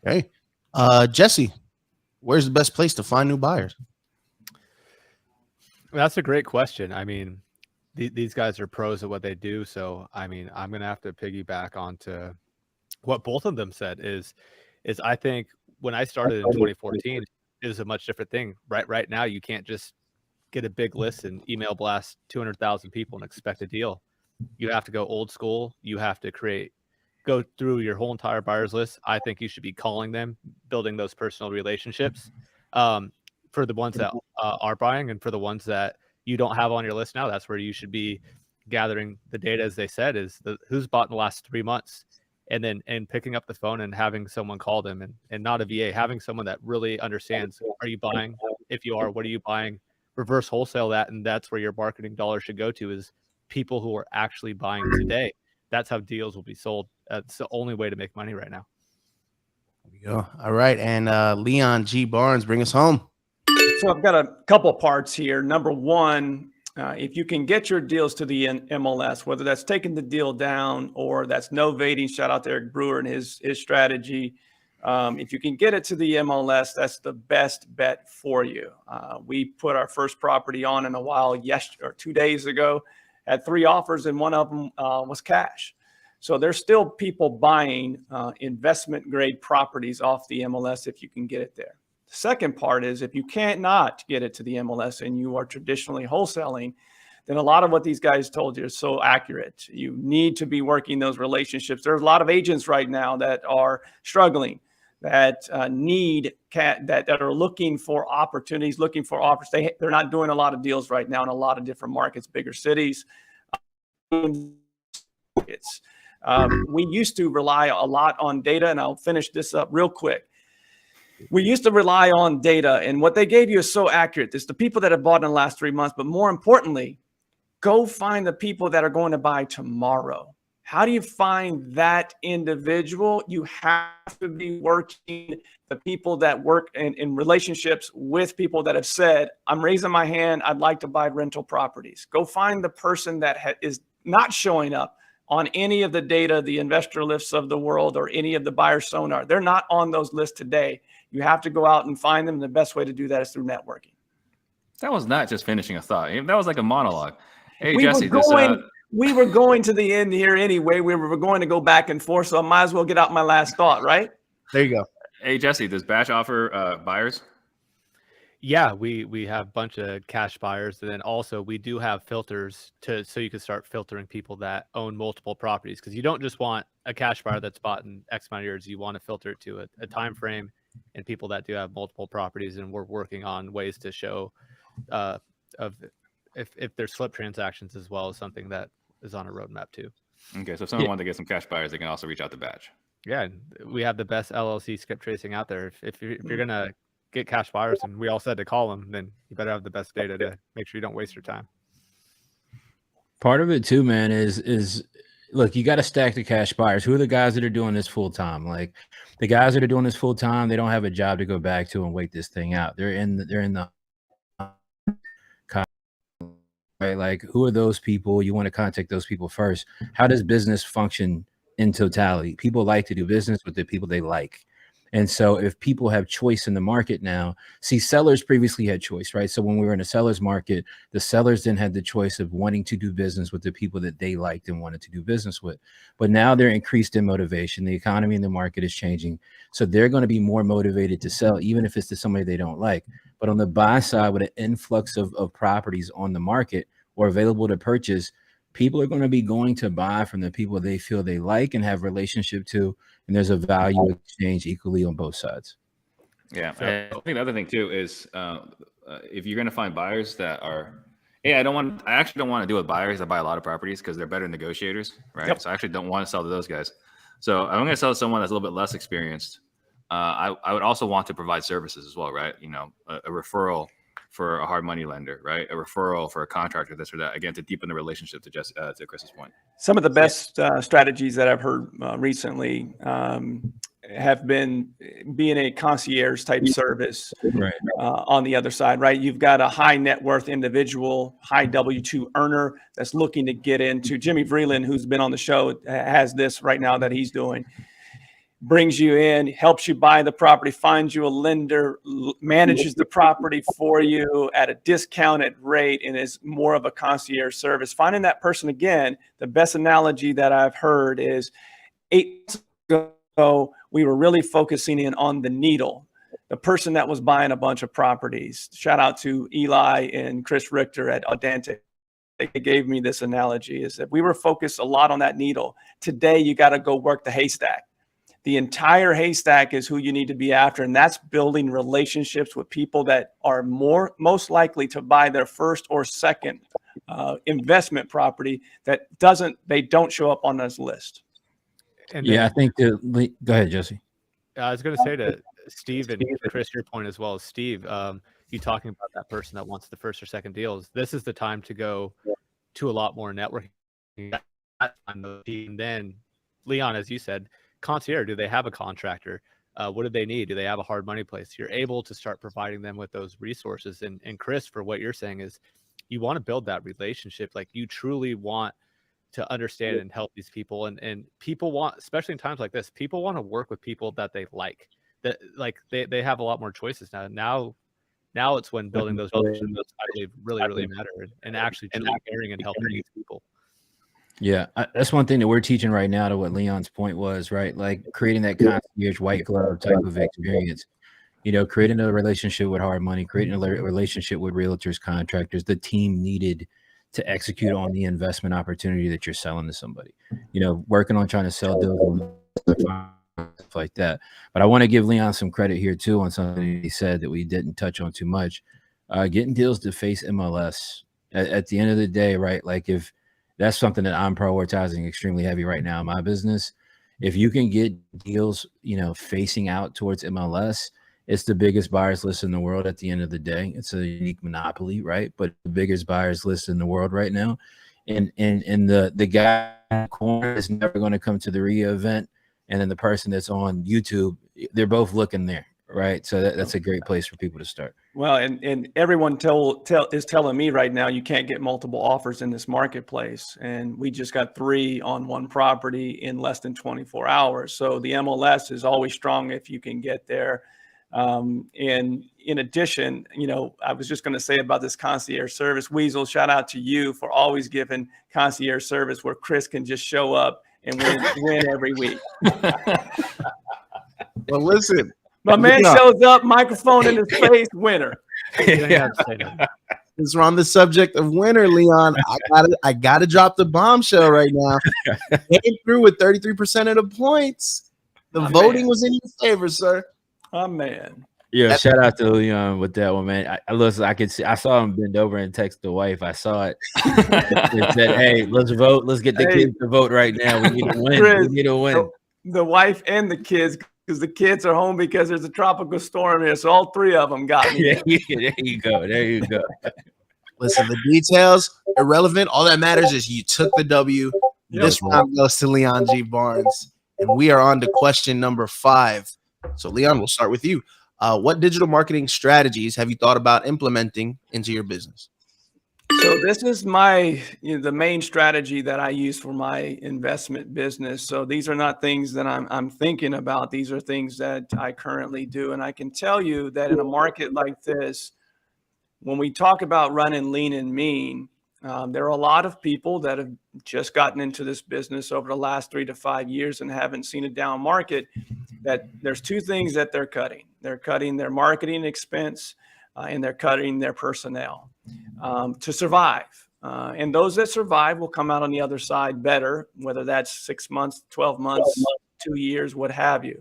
Speaker 2: Okay. Jesse, where's the best place to find new buyers?
Speaker 3: That's a great question. I mean, these guys are pros at what they do. So, I mean, I'm going to have to piggyback onto what both of them said is I think when I started in 2014, it was a much different thing. Right now, you can't just get a big list and email blast 200,000 people and expect a deal. You have to go old school. You have to go through your whole entire buyers list. I think you should be calling them, building those personal relationships for the ones that are buying, and for the ones that you don't have on your list now, that's where you should be gathering the data, as they said, is who's bought in the last 3 months, and then picking up the phone and having someone call them, and not a VA, having someone that really understands, are you buying? If you are, what are you buying? Reverse wholesale that, and that's where your marketing dollar should go to, is people who are actually buying today. That's how deals will be sold. That's the only way to make money right now.
Speaker 2: There we go. All right. And Leon G. Barnes, bring us home.
Speaker 4: So I've got a couple parts here. Number one, if you can get your deals to the MLS, whether that's taking the deal down or that's novating, shout out to Eric Brewer and his strategy. If you can get it to the MLS, that's the best bet for you. We put our first property on in a while, 2 days ago, had 3 offers, and one of them was cash. So there's still people buying investment grade properties off the MLS if you can get it there. The second part is if you can't not get it to the MLS and you are traditionally wholesaling, then a lot of what these guys told you is so accurate. You need to be working those relationships. There's a lot of agents right now that are struggling, that that are looking for opportunities, looking for offers. They're not doing a lot of deals right now in a lot of different markets, bigger cities. We used to rely a lot on data, and I'll finish this up real quick. We used to rely on data, and what they gave you is so accurate. It's the people that have bought in the last 3 months, but more importantly, go find the people that are going to buy tomorrow. How do you find that individual? You have to be working the people that work in relationships with people that have said, I'm raising my hand, I'd like to buy rental properties. Go find the person that is not showing up on any of the data, the investor lists of the world, or any of the buyer sonar. They're not on those lists today. You have to go out and find them. The best way to do that is through networking.
Speaker 1: That was not just finishing a thought. That was like a monologue. Hey,
Speaker 4: We
Speaker 1: Jesse,
Speaker 4: we were going to the end here anyway. We were going to go back and forth, so I might as well get out my last thought, right?
Speaker 2: There you go.
Speaker 1: Hey, Jesse, does Batch offer buyers?
Speaker 3: Yeah, we have a bunch of cash buyers, and then also we do have filters so you can start filtering people that own multiple properties, because you don't just want a cash buyer that's bought in X amount of years. You want to filter it to a time frame and people that do have multiple properties, and we're working on ways to show of if there's flip transactions as well as something that is on a roadmap too.
Speaker 1: Okay, so if someone wanted to get some cash buyers, they can also reach out to Batch.
Speaker 3: Yeah, we have the best LLC skip tracing out there. If you're gonna get cash buyers, and we all said to call them, then you better have the best data to make sure you don't waste your time.
Speaker 5: Part of it too, man, is look, you got to stack the cash buyers. Who are the guys that are doing this full time? Like the guys that are doing this full time, they don't have a job to go back to and wait this thing out. They're in the right. Like who are those people? You want to contact those people first. How does business function in totality? People like to do business with the people they like. And so if people have choice in the market now, see, sellers previously had choice, right? So when we were in a seller's market, the sellers then had the choice of wanting to do business with the people that they liked and wanted to do business with. But now they're increased in motivation. The economy and the market is changing. So they're going to be more motivated to sell, even if it's to somebody they don't like. But on the buy side, with an influx of properties on the market or available to purchase, people are going to be going to buy from the people they feel they like and have relationship to. And there's a value exchange equally on both sides.
Speaker 1: Yeah. I think the other thing too is if you're going to find buyers that are, I actually don't want to deal with buyers that buy a lot of properties because they're better negotiators, right? Yep. So I actually don't want to sell to those guys. So I'm going to sell to someone that's a little bit less experienced. I would also want to provide services as well, right? You know, a referral for a hard money lender, right? A referral for a contractor, this or that, again, to deepen the relationship to Chris's point.
Speaker 4: Some of the best strategies that I've heard recently have been being a concierge type service right. On the other side, right? You've got a high net worth individual, high W-2 earner that's looking to get into. Jimmy Vreeland, who's been on the show, has this right now that he's doing. Brings you in, helps you buy the property, finds you a lender, manages the property for you at a discounted rate, and is more of a concierge service. Finding that person, again, the best analogy that I've heard is 8 months ago, we were really focusing in on the needle, the person that was buying a bunch of properties. Shout out to Eli and Chris Richter at Audante. They gave me this analogy, is that we were focused a lot on that needle. Today, you got to go work the haystack. The entire haystack is who you need to be after, and that's building relationships with people that are most likely to buy their first or second investment property that they don't show up on this list.
Speaker 3: And
Speaker 5: yeah, I think go ahead, Jesse.
Speaker 3: I was going to say to Steve and Chris, your point as well as Steve, you talking about that person that wants the first or second deals. This is the time to go to a lot more networking. And then, Leon, as you said, concierge, do they have a contractor? What do they need? Do they have a hard money place? You're able to start providing them with those resources. And Chris, for what you're saying is you want to build that relationship. Like you truly want to understand and help these people. And people want, especially in times like this, people want to work with people that they like, that like they have a lot more choices now. Now it's when building those relationships, I believe, really matter and actually truly caring and helping these people.
Speaker 5: Yeah, that's one thing that we're teaching right now, to what Leon's point was, right? Like creating that concierge white glove type of experience, you know, creating a relationship with hard money, creating a relationship with realtors, contractors, the team needed to execute on the investment opportunity that you're selling to somebody, you know, working on trying to sell deals, stuff like that. But I want to give Leon some credit here too on something he said that we didn't touch on too much. Getting deals to face MLS at the end of the day, right? Like if that's something that I'm prioritizing extremely heavy right now in my business. If you can get deals, you know, facing out towards MLS, it's the biggest buyers list in the world at the end of the day. It's a unique monopoly, right? But the biggest buyers list in the world right now. And the guy in the corner is never going to come to the RIA event. And then the person that's on YouTube, they're both looking there. Right. So that's a great place for people to start.
Speaker 4: Well, and everyone is telling me right now, you can't get multiple offers in this marketplace. And we just got 3 on one property in less than 24 hours. So the MLS is always strong if you can get there. And in addition, I was just going to say about this concierge service. Weasel, shout out to you for always giving concierge service where Chris can just show up and win every week.
Speaker 2: Well, listen.
Speaker 4: My man shows up, microphone in his face, winner.
Speaker 2: Since we're on the subject of winner, Leon, I gotta drop the bombshell right now. Came through with 33% of the points. The voting was in your favor, sir.
Speaker 4: Oh man.
Speaker 5: Yeah, shout out to Leon with that one, man. I could see. I saw him bend over and text the wife. I saw it. It said, "Hey, let's vote. Let's get the kids to vote right now. We need to win.
Speaker 4: Chris,
Speaker 5: we need to win."
Speaker 4: The wife and the kids, because the kids are home because there's a tropical storm here. So all three of them got me.
Speaker 5: There you go. There you go.
Speaker 2: Listen, the details irrelevant. All that matters is you took the W. This round goes to Leon G. Barnes, and we are on to question number 5. So, Leon, we'll start with you. What digital marketing strategies have you thought about implementing into your business?
Speaker 4: So this is the main strategy that I use for my investment business. So these are not things that I'm thinking about. These are things that I currently do. And I can tell you that in a market like this, when we talk about running lean and mean, there are a lot of people that have just gotten into this business over the last 3 to 5 years and haven't seen a down market. That there's 2 things that they're cutting. They're cutting their marketing expense and they're cutting their personnel to survive. And those that survive will come out on the other side better, whether that's 6 months, 12 months, 2 years, what have you.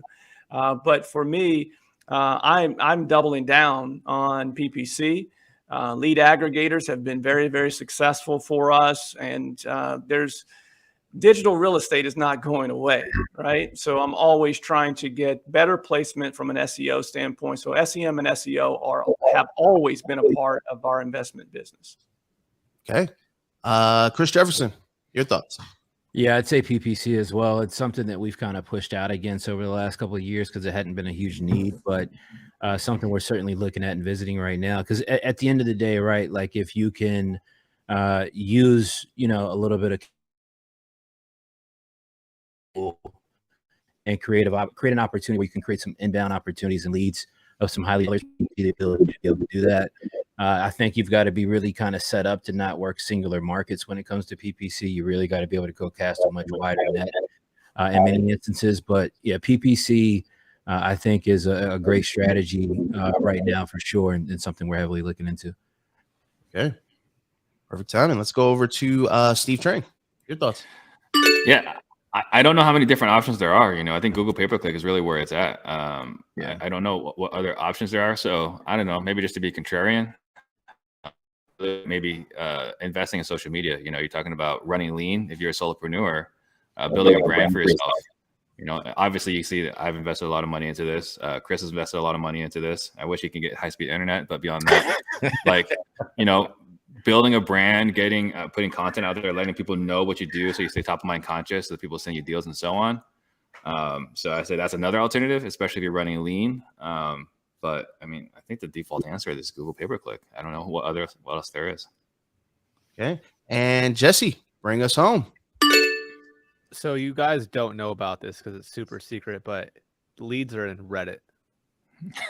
Speaker 4: But for me, I'm doubling down on PPC. Lead aggregators have been very, very successful for us. And digital real estate is not going away, right? So I'm always trying to get better placement from an SEO standpoint. So SEM and SEO have always been a part of our investment business.
Speaker 2: Okay. Chris Jefferson, your thoughts?
Speaker 5: Yeah, I'd say PPC as well. It's something that we've kind of pushed out against over the last couple of years because it hadn't been a huge need, but something we're certainly looking at and visiting right now. Because at the end of the day, right, like if you can use, a little bit of and create an opportunity where you can create some inbound opportunities and leads of some highly the ability to be able to do that. I think you've got to be really kind of set up to not work singular markets when it comes to PPC. You really got to be able to go cast a much wider net in many instances. But yeah, PPC I think is a great strategy right now for sure, and something we're heavily looking into.
Speaker 2: Okay, perfect timing. Let's go over to Steve Trang. Your thoughts?
Speaker 1: Yeah. I don't know how many different options there are. I think Google pay-per-click is really where it's at. I don't know what other options there are. So I don't know, maybe just to be contrarian, maybe investing in social media. You're talking about running lean. If you're a solopreneur, building a brand for yourself. Obviously you see that I've invested a lot of money into this. Chris has invested a lot of money into this. I wish he could get high-speed internet, but beyond that, building a brand, putting content out there, letting people know what you do so you stay top of mind conscious, so that people send you deals and so on. So I say that's another alternative, especially if you're running lean. But I think the default answer is Google pay-per-click. I don't know what else there is.
Speaker 2: Okay. And Jesse, bring us home.
Speaker 3: So you guys don't know about this because it's super secret, but leads are in Reddit.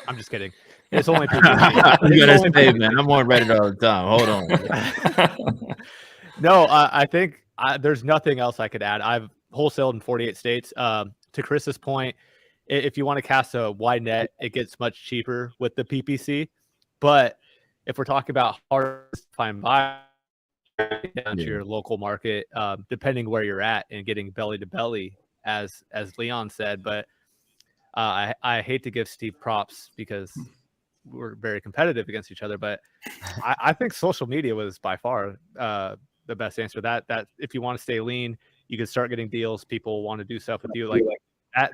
Speaker 3: I'm just kidding. It's only PPC.
Speaker 5: Man, I'm on Reddit all the time. Hold on.
Speaker 3: No, I think there's nothing else I could add. I've wholesaled in 48 states. To Chris's point, if you want to cast a wide net, it gets much cheaper with the PPC. But if we're talking about hard to find buyers down to your local market, depending where you're at and getting belly to belly, as Leon said, but I hate to give Steve props because we're very competitive against each other, but I think social media was by far the best answer. That if you want to stay lean, you can start getting deals. People want to do stuff with you like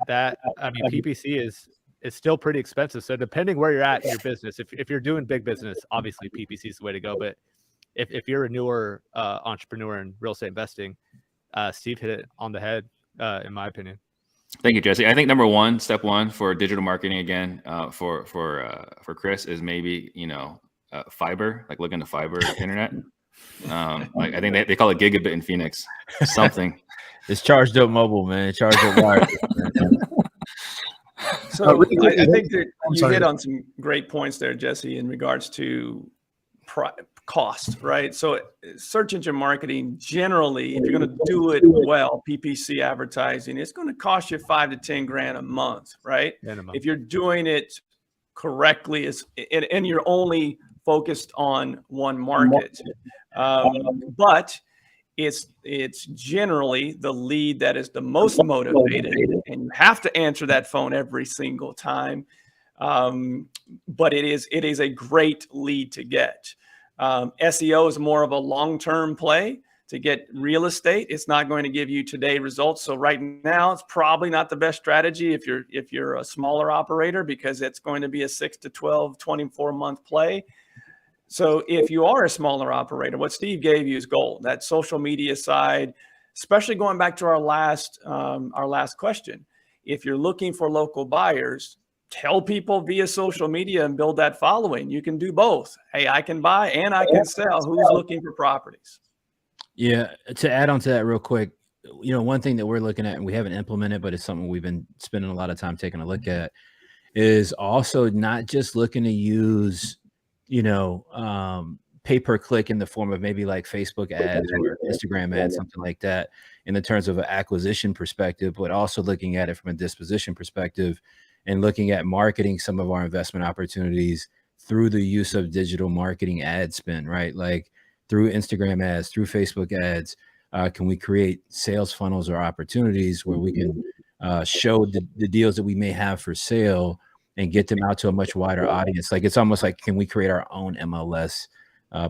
Speaker 3: that. PPC is still pretty expensive. So depending where you're at in your business, if you're doing big business, obviously PPC is the way to go. But if you're a newer entrepreneur in real estate investing, Steve hit it on the head, in my opinion.
Speaker 1: Thank you, Jesse. I think step one for digital marketing again, for Chris is maybe fiber, like look into fiber internet. I think they call it gigabit in Phoenix. Something.
Speaker 5: It's charged up mobile, man. Charged up wireless.
Speaker 4: So
Speaker 2: really
Speaker 4: I think that
Speaker 2: I'm
Speaker 4: you
Speaker 2: sorry.
Speaker 4: hit on some great points there, Jesse, in regards to cost, right? So search engine marketing, generally, if you're going to do it well, PPC advertising, it's going to cost you $5 to $10 a month, right?
Speaker 3: Minimum.
Speaker 4: If you're doing it correctly, and you're only focused on one market. But it's generally the lead that is the most motivated, and you have to answer that phone every single time. But it is a great lead to get. SEO is more of a long-term play to get real estate. It's not going to give you today results. So right now, it's probably not the best strategy if you're a smaller operator, because it's going to be a 6 to 12, 24-month play. So if you are a smaller operator, what Steve gave you is gold. That social media side, especially going back to our last question. If you're looking for local buyers, tell people via social media and build that following. You can do both. Hey, I can buy and I can sell. Who's looking for properties?
Speaker 5: Yeah. To add on to that real quick, one thing that we're looking at and we haven't implemented, but it's something we've been spending a lot of time taking a look at, is also not just looking to use, pay-per-click in the form of maybe like Facebook ads or Instagram ads, something like that, in the terms of an acquisition perspective, but also looking at it from a disposition perspective and looking at marketing some of our investment opportunities through the use of digital marketing ad spend, right? Like through Instagram ads, through Facebook ads. Can we create sales funnels or opportunities where we can show the deals that we may have for sale and get them out to a much wider audience? Like, it's almost like, can we create our own MLS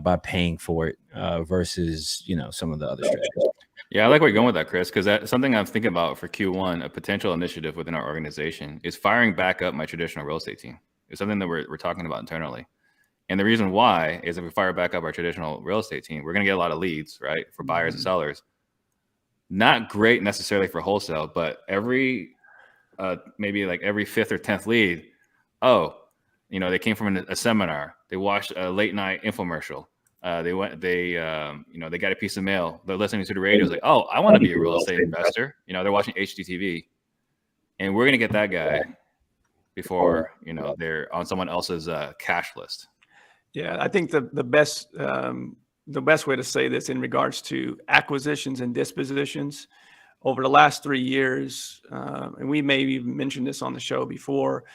Speaker 5: by paying for it versus, some of the other strategies?
Speaker 1: Yeah, I like where you're going with that, Chris, because that's something I'm thinking about for Q1, a potential initiative within our organization is firing back up my traditional real estate team. It's something that we're talking about internally. And the reason why is if we fire back up our traditional real estate team, we're going to get a lot of leads, right, for buyers and sellers. Not great necessarily for wholesale, but maybe like every 5th or 10th lead, they came from a seminar, they watched a late night infomercial, they got a piece of mail, they're listening to the radio, it's like, oh, I want to be a real estate investor. They're watching HGTV, and we're going to get that guy before, they're on someone else's cash list.
Speaker 4: Yeah, I think the best way to say this in regards to acquisitions and dispositions over the last 3 years, and we may even mentioned this on the show before,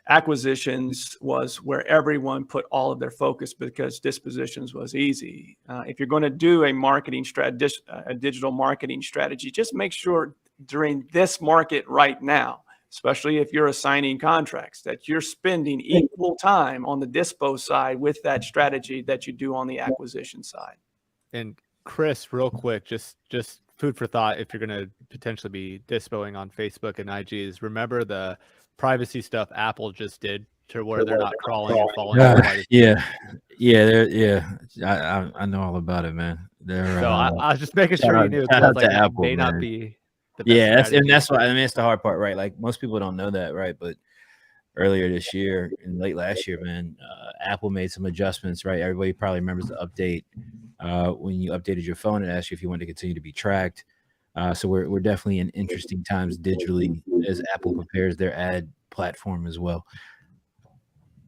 Speaker 4: acquisitions was where everyone put all of their focus because dispositions was easy. If you're going to do a marketing strategy, a digital marketing strategy, just make sure during this market right now, especially if you're assigning contracts, that you're spending equal time on the dispo side with that strategy that you do on the acquisition side.
Speaker 3: And Chris, real quick, just food for thought, if you're going to potentially be dispoing on Facebook and IGs, remember the privacy stuff Apple just did to where they're not crawling and following.
Speaker 5: I know all about it, man.
Speaker 3: I was just making sure you knew.
Speaker 5: Shout out to
Speaker 3: that
Speaker 5: Apple,
Speaker 3: may not
Speaker 5: man.
Speaker 3: be the best
Speaker 5: and that's why, it's the hard part, right? Like, most people don't know that, right? But earlier this year and late last year, man, Apple made some adjustments, right? Everybody probably remembers the update when you updated your phone and asked you if you wanted to continue to be tracked. So we're definitely in interesting times digitally as Apple prepares their ad platform as well.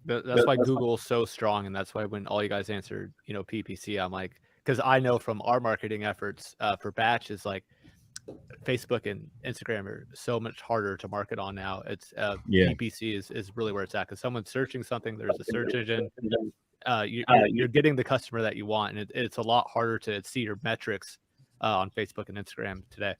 Speaker 3: That's why Google's so strong, and that's why when all you guys answered, PPC, I'm like, because I know from our marketing efforts for Batch is like Facebook and Instagram are so much harder to market on now. It's PPC is really where it's at, because someone's searching something, there's a search engine, you're getting the customer that you want, and it's a lot harder to see your metrics on Facebook and Instagram today.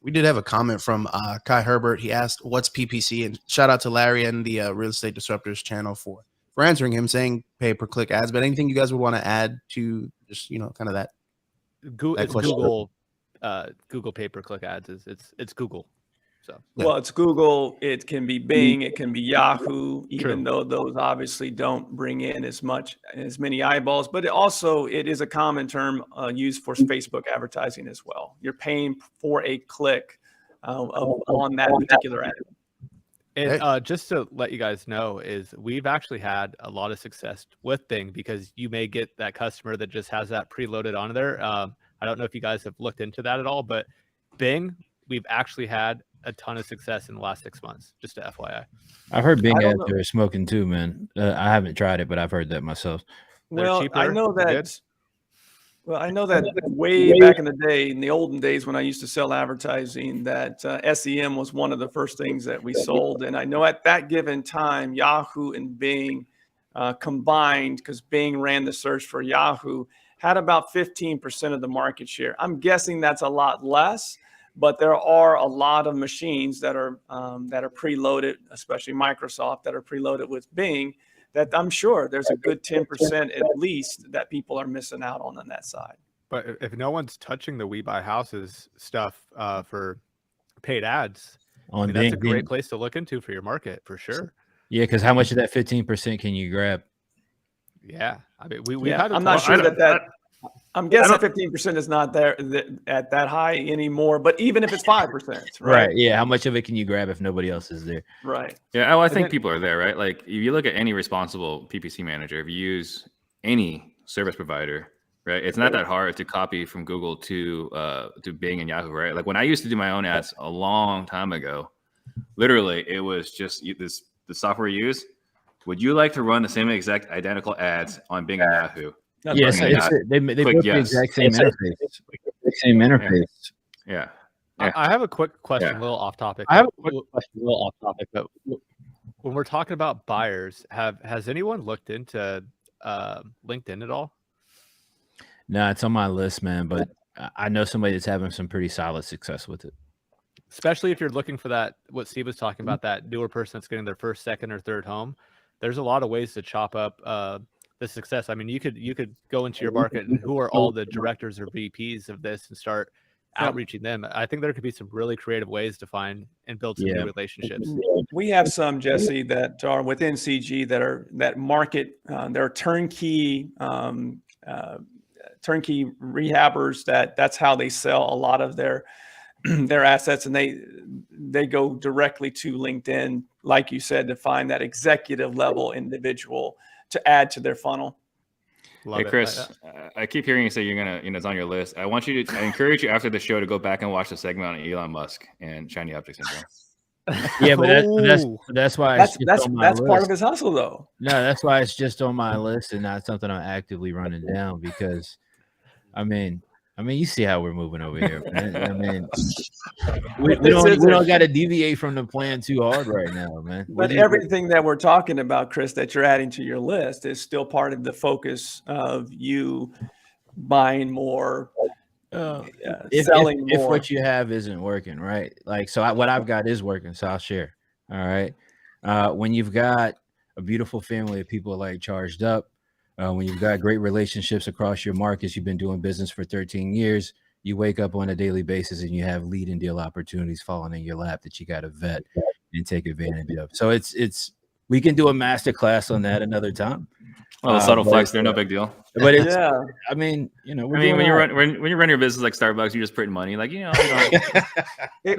Speaker 2: We did have a comment from Kai Herbert. He asked, what's PPC? And shout out to Larry and the Real Estate Disruptors channel for answering him, saying pay-per-click ads. But anything you guys would want to add to just, kind of that?
Speaker 3: It's Google, Google pay-per-click ads. It's Google. So,
Speaker 4: well, it's Google, it can be Bing, it can be Yahoo, even though those obviously don't bring in as many eyeballs, but it is a common term used for Facebook advertising as well. You're paying for a click on that particular ad.
Speaker 3: And just to let you guys know, is we've actually had a lot of success with Bing, because you may get that customer that just has that preloaded on there. I don't know if you guys have looked into that at all, but Bing, we've actually had a ton of success in the last 6 months. Just to FYI.
Speaker 5: I've heard Bing
Speaker 4: I don't
Speaker 5: ads
Speaker 4: know.
Speaker 5: are smoking too, man. I haven't tried it, but I've heard that myself.
Speaker 3: They're
Speaker 4: Well,
Speaker 3: cheaper.
Speaker 4: I know
Speaker 3: They're
Speaker 4: that.
Speaker 3: good.
Speaker 4: Well, I know that way back in the day, in the olden days when I used to sell advertising, that SEM was one of the first things that we sold. And I know at that given time, Yahoo and Bing combined, because Bing ran the search for Yahoo, had about 15% of the market share. I'm guessing that's a lot less, but there are a lot of machines that are preloaded, especially Microsoft, that are preloaded with Bing, that I'm sure there's a good 10% at least that people are missing out on that side.
Speaker 3: But if no one's touching the We Buy Houses stuff for paid ads, I
Speaker 5: On
Speaker 3: mean, that's a
Speaker 5: Bing,
Speaker 3: great place to look into for your market, for sure.
Speaker 5: yeah, because how much of that 15% can you grab?
Speaker 3: Yeah, I mean, we've
Speaker 4: Yeah,
Speaker 3: had.
Speaker 4: I'm not sure that. I'm guessing 15% is not there at that high anymore. But even if it's 5%, right?
Speaker 5: Yeah. How much of it can you grab if nobody else is there?
Speaker 4: Right.
Speaker 1: Yeah, well, I think people are there, right? Like if you look at any responsible PPC manager, if you use any service provider, right, it's not that hard to copy from Google to Bing and Yahoo, right? Like when I used to do my own ads a long time ago, literally it was just the software you use. Would you like to run the same exact identical ads on Bing and Yahoo?
Speaker 5: Yes, they both the exact same interface. Same interface.
Speaker 1: Yeah.
Speaker 3: I have a quick question,
Speaker 1: Yeah.
Speaker 3: a little off topic.
Speaker 5: But
Speaker 3: when we're talking about buyers, has anyone looked into LinkedIn at all?
Speaker 5: No, it's on my list, man. But I know somebody that's having some pretty solid success with it.
Speaker 3: Especially if you're looking for that, what Steve was talking about, that newer person that's getting their first, second, or third home. There's a lot of ways to chop up the success. I mean, you could go into your market and who are all the directors or VPs of this and start outreaching them. I think there could be some really creative ways to find and build some new relationships.
Speaker 4: We have some, Jesse, that are within CG that market. They're turnkey rehabbers. That's how they sell a lot of their assets, and they go directly to LinkedIn, like you said, to find that executive level individual to add to their funnel.
Speaker 1: Hey, Chris, I keep hearing you say you're gonna, it's on your list. I encourage you after the show to go back and watch the segment on Elon Musk and shiny object syndrome.
Speaker 5: Yeah, but that's why
Speaker 4: that's part of his hustle, though.
Speaker 5: No, that's why it's just on my list and not something I'm actively running down, because I mean, you see how we're moving over here, man. I mean, we don't got to deviate from the plan too hard right now, man.
Speaker 4: But everything that we're talking about, Chris, that you're adding to your list is still part of the focus of you buying more, selling more.
Speaker 5: If what you have isn't working, right? Like, so what I've got is working, so I'll share. All right. When you've got a beautiful family of people like charged up, when you've got great relationships across your markets, you've been doing business for 13 years, you wake up on a daily basis and you have lead and deal opportunities falling in your lap that you got to vet and take advantage of. So we can do a master class on that another time.
Speaker 1: Well, the subtle flex, they're no big deal.
Speaker 5: But I mean, when you run your business like Starbucks, you're just printing money. Like,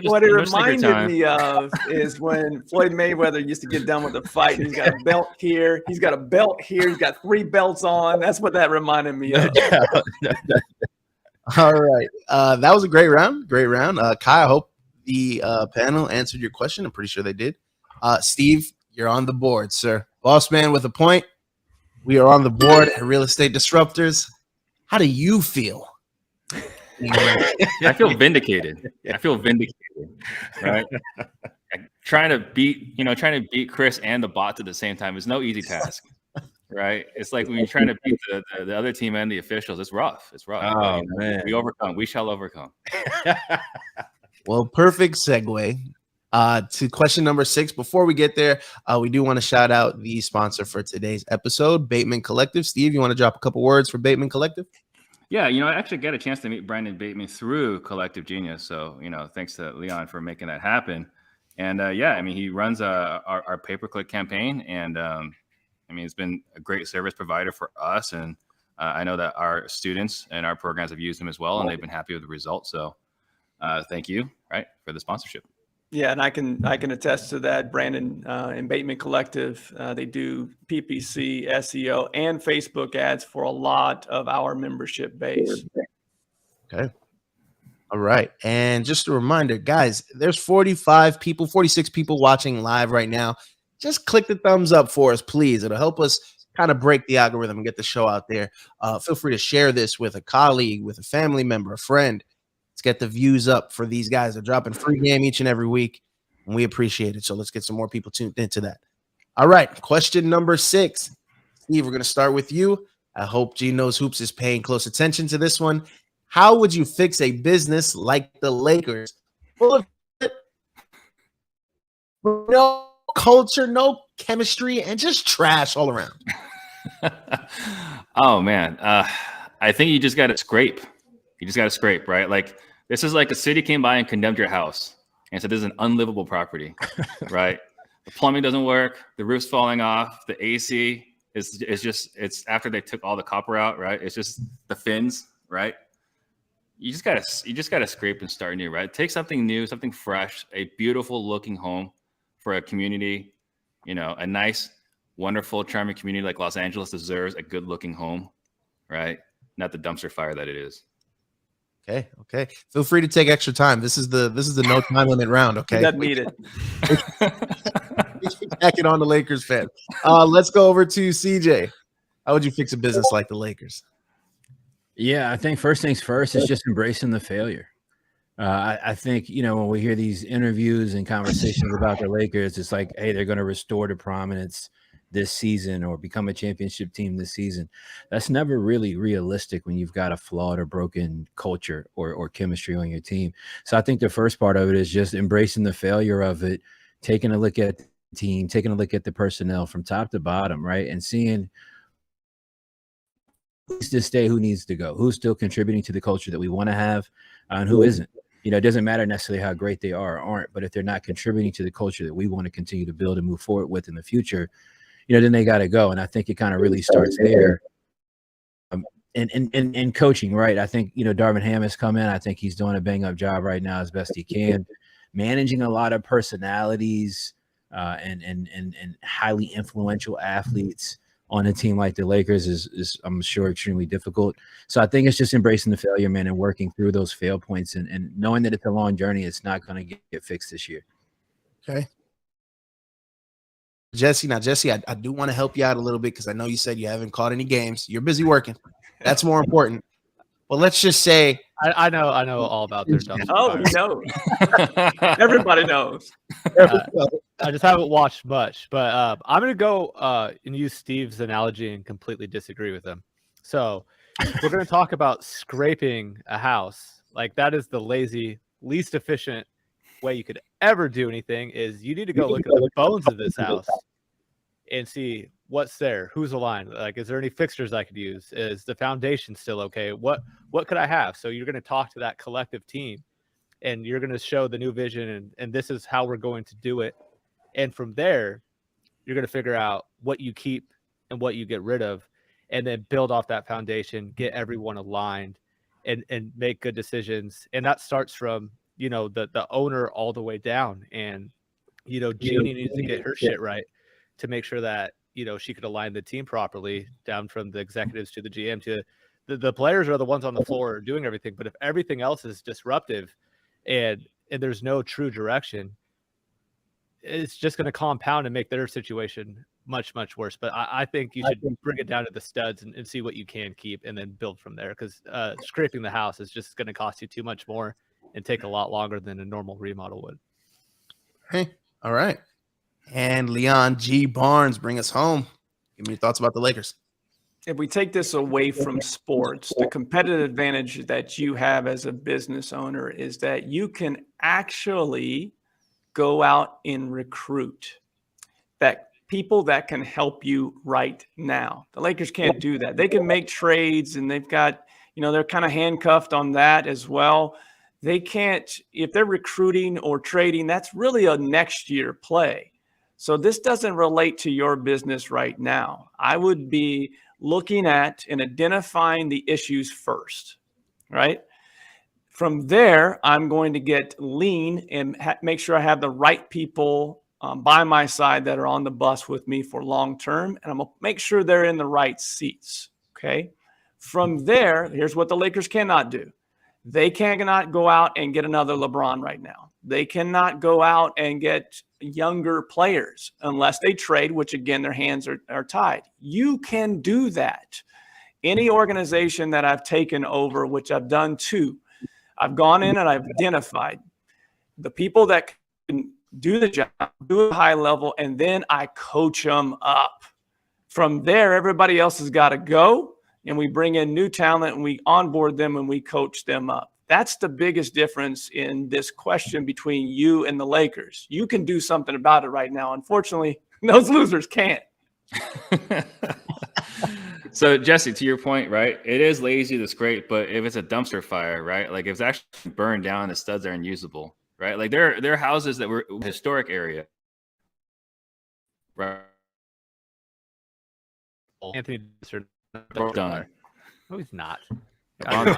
Speaker 4: what it reminded me of is when Floyd Mayweather used to get done with a fight. He's got a belt here. He's got a belt here. He's got 3 belts on. That's what that reminded me of.
Speaker 2: All right. That was a great round. Kai, I hope the panel answered your question. I'm pretty sure they did. Steve, you're on the board, sir. Boss man with a point. We are on the board at Real Estate Disruptors. How do you feel?
Speaker 1: I feel vindicated. Right? Trying to beat Chris and the bots at the same time is no easy task. Right? It's like when you're trying to beat the other team and the officials. It's rough.
Speaker 5: Oh, man.
Speaker 1: We shall overcome.
Speaker 2: Well, perfect segue to question number 6. Before we get there, we do want to shout out the sponsor for today's episode, Bateman Collective. Steve, you want to drop a couple words for Bateman Collective?
Speaker 1: Yeah, I actually got a chance to meet Brandon Bateman through Collective Genius. So, thanks to Leon for making that happen. And he runs our pay-per-click campaign, and it's been a great service provider for us. And I know that our students and our programs have used him as well, and they've been happy with the results. So thank you, for the sponsorship.
Speaker 4: Yeah, and I can attest to that. Brandon and Bateman Collective, they do PPC, SEO, and Facebook ads for a lot of our membership base.
Speaker 2: Okay. All right. And just a reminder, guys, there's 45 people, 46 people watching live right now. Just click the thumbs up for us, please. It'll help us kind of break the algorithm and get the show out there. Feel free to share this with a colleague, with a family member, a friend. Let's get the views up for these guys. They're dropping free game each and every week, and we appreciate it. So let's get some more people tuned into that. All right. Question number 6. Steve, we're going to start with you. I hope G Knows Hoops is paying close attention to this one. How would you fix a business like the Lakers? Full of no culture, no chemistry, and just trash all around.
Speaker 1: Oh, man. I think you just got to scrape. You just got to scrape, right? Like, this is like a city came by and condemned your house and said this is an unlivable property, right? The plumbing doesn't work. The roof's falling off. The AC it's after they took all the copper out, right? It's just the fins, right? You just gotta scrape and start new, right? Take something new, something fresh, a beautiful looking home for a community, a nice, wonderful, charming community like Los Angeles deserves a good looking home, right? Not the dumpster fire that it is.
Speaker 2: Okay. Feel free to take extra time. This is the no time limit round. Okay.
Speaker 4: He doesn't need it.
Speaker 2: Back it on the Lakers fan. Let's go over to CJ. How would you fix a business like the Lakers?
Speaker 5: Yeah, I think first things first is just embracing the failure. I think, when we hear these interviews and conversations about the Lakers, it's like, hey, they're going to restore to prominence this season or become a championship team this season. That's never really realistic when you've got a flawed or broken culture or chemistry on your team. So I think the first part of it is just embracing the failure of it, taking a look at the team, taking a look at the personnel from top to bottom, right? And seeing who needs to stay, who needs to go, who's still contributing to the culture that we want to have, and who isn't. It doesn't matter necessarily how great they are or aren't, but if they're not contributing to the culture that we want to continue to build and move forward with in the future, then they got to go. And I think it kind of really starts there. And coaching, right? I think, Darvin Ham has come in. I think he's doing a bang-up job right now as best he can, managing a lot of personalities and highly influential athletes on a team like the Lakers is I'm sure extremely difficult. So I think it's just embracing the failure, man, and working through those fail points and knowing that it's a long journey. It's not going to get fixed this year.
Speaker 2: Okay. Jesse, I do want to help you out a little bit because I know you said you haven't caught any games. You're busy working. That's more important. Well, let's just say
Speaker 3: I know all about their dumpster
Speaker 4: Oh, he knows. Everybody knows.
Speaker 3: I just haven't watched much, but I'm going to go and use Steve's analogy and completely disagree with him. So we're going to talk about scraping a house. Like, that is the lazy, least efficient way you could ever do anything. Is you need to go look at the bones of this house and see what's there, who's aligned. Like, is there any fixtures I could use? Is the foundation still okay? What could I have? So you're going to talk to that collective team and you're going to show the new vision and this is how we're going to do it. And from there, you're going to figure out what you keep and what you get rid of, and then build off that foundation, get everyone aligned and make good decisions. And that starts from, the owner all the way down. And, Jeannie needs to get her shit right to make sure that, she could align the team properly, down from the executives to the GM to the players are the ones on the floor doing everything. But if everything else is disruptive and there's no true direction, it's just going to compound and make their situation much, much worse. But I think you should bring it down to the studs and see what you can keep and then build from there. Because scraping the house is just going to cost you too much more and take a lot longer than a normal remodel would.
Speaker 2: Hey, all right. And Leon G. Barnes, bring us home. Give me your thoughts about the Lakers.
Speaker 4: If we take this away from sports, the competitive advantage that you have as a business owner is that you can actually go out and recruit that people that can help you right now. The Lakers can't do that. They can make trades and they've got, they're kind of handcuffed on that as well. They can't, if they're recruiting or trading, that's really a next year play. So this doesn't relate to your business right now. I would be looking at and identifying the issues first, right? From there, I'm going to get lean and make sure I have the right people by my side that are on the bus with me for long term. And I'm going to make sure they're in the right seats, okay? From there, here's what the Lakers cannot do. They cannot go out and get another LeBron right now. They cannot go out and get younger players unless they trade, which again, their hands are tied. You can do that. Any organization that I've taken over, which I've done too, I've gone in and I've identified the people that can do the job, do it high level, and then I coach them up. From there, everybody else has got to go, and we bring in new talent and we onboard them and we coach them up. That's the biggest difference in this question between you and the Lakers. You can do something about it right now. Unfortunately, those losers can't.
Speaker 1: So, Jesse, to your point, right? It is lazy, that's great, but if it's a dumpster fire, right? Like if it's actually burned down, the studs are unusable, right? Like there are houses that were historic area, right?
Speaker 3: Anthony
Speaker 1: Done.
Speaker 3: No, he's not.
Speaker 1: Chris,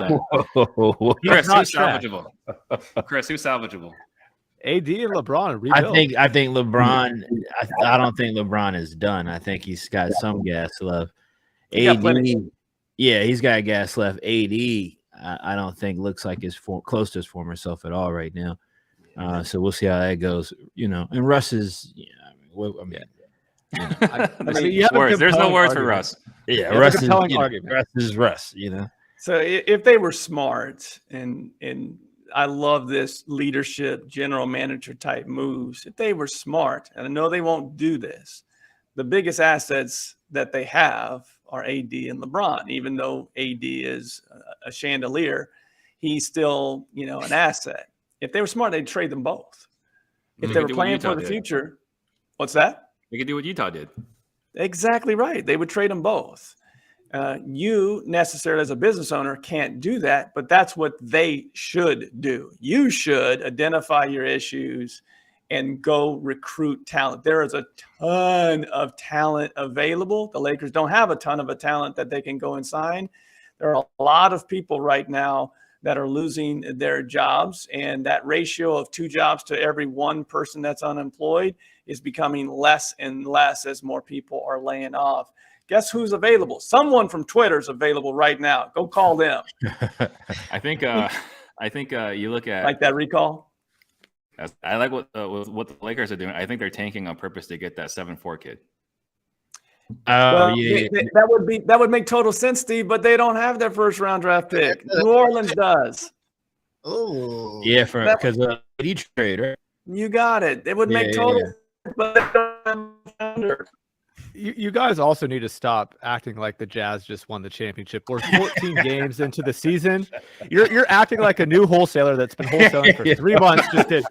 Speaker 1: who's salvageable? Chris, who's salvageable?
Speaker 3: AD and LeBron rebuild.
Speaker 5: I think LeBron. I don't think LeBron is done. I think he's got some gas left. AD, yeah, he's got gas left. AD, I don't think looks like his close to his former self at all right now. So we'll see how that goes. You know, and Russ is. Yeah,
Speaker 1: There's no words for Russ.
Speaker 5: Yeah, Russ is Russ. You know.
Speaker 4: So if they were smart, and I love this leadership, general manager type moves. If they were smart, and I know they won't do this, the biggest assets that they have are AD and LeBron. Even though AD is a chandelier, he's still, an asset. If they were smart, they'd trade them both. If they were playing for the future, what's that?
Speaker 1: They could do what Utah did.
Speaker 4: Exactly right. They would trade them both. You necessarily as a business owner can't do that, but that's what they should do. You should identify your issues and go recruit talent. There is a ton of talent available. The Lakers don't have a ton of a talent that they can go and sign. There are a lot of people right now that are losing their jobs, and that ratio of 2 jobs to every 1 person that's unemployed is becoming less and less as more people are laying off. Guess who's available? Someone from Twitter is available right now. Go call them.
Speaker 1: I think you look at
Speaker 4: like that recall.
Speaker 1: I like what the Lakers are doing. I think they're tanking on purpose to get that 7-4 kid.
Speaker 4: That would make total sense, Steve. But they don't have their first round draft pick. New Orleans does.
Speaker 2: Oh,
Speaker 5: yeah, because he trade, right?
Speaker 4: You got it. It would make total sense, but they don't have a founder.
Speaker 3: You guys also need to stop acting like the Jazz just won the championship. We're 14 games into the season. You're acting like a new wholesaler that's been wholesaling for 3 months, just did